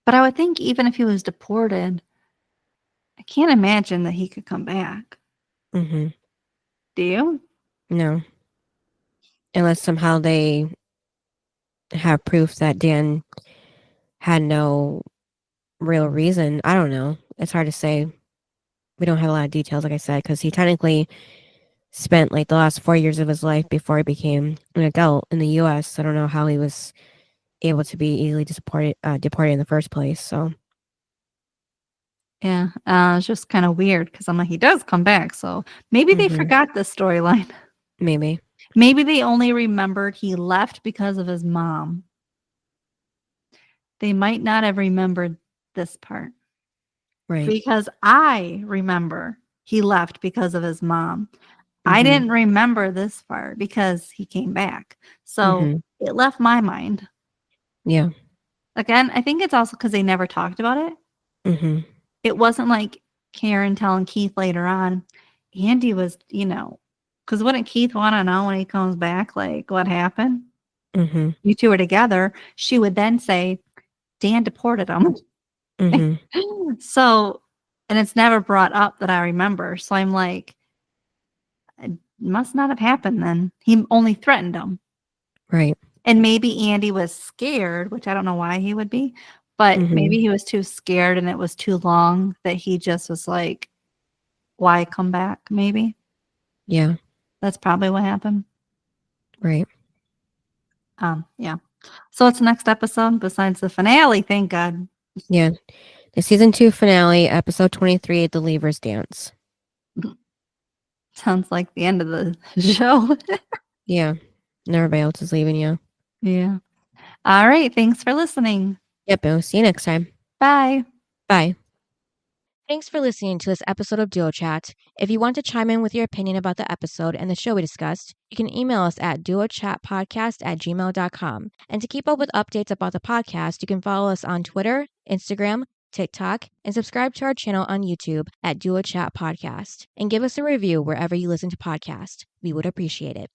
But I would think even if he was deported, I can't imagine that he could come back. Mhm. Do you? No, unless somehow they have proof that Dan had no real reason. I don't know. It's hard to say. We don't have a lot of details, like I said, because he technically spent like the last 4 years of his life before he became an adult in the U.S. I don't know how he was able to be easily deported in the first place. So. Yeah, it's just kind of weird because I'm like, he does come back. So maybe they Mhm. forgot this storyline. Maybe. Maybe they only remembered he left because of his mom. They might not have remembered this part Right. because I remember he left because of his mom. I Mhm. didn't remember this part because he came back. So Mhm. it left my mind. Yeah. Again, I think it's also because they never talked about it. Mhm. It wasn't like Karen telling Keith later on, Andy was, because wouldn't Keith want to know when he comes back, like what happened? Mhm. You two were together. She would then say, Dan deported him. Mhm. So, and it's never brought up that I remember. So I'm like, it must not have happened then. He only threatened him. Right. And maybe Andy was scared, which I don't know why he would be, but Mhm. maybe he was too scared and it was too long that he just was like, why come back? Maybe Yeah. that's probably what happened. Right. Yeah. So what's the next episode besides the finale? Thank God. Yeah. The season 2 finale, episode 23, The Leavers Dance. Sounds like the end of the show. Yeah. And everybody else is leaving you. Yeah. All right. Thanks for listening. Yep. We'll see you next time. Bye. Bye. Thanks for listening to this episode of Duo Chat. If you want to chime in with your opinion about the episode and the show we discussed, you can email us at duochatpodcast@gmail.com. And to keep up with updates about the podcast, you can follow us on Twitter, Instagram, TikTok, and subscribe to our channel on YouTube at Duo Chat Podcast. And give us a review wherever you listen to podcasts. We would appreciate it.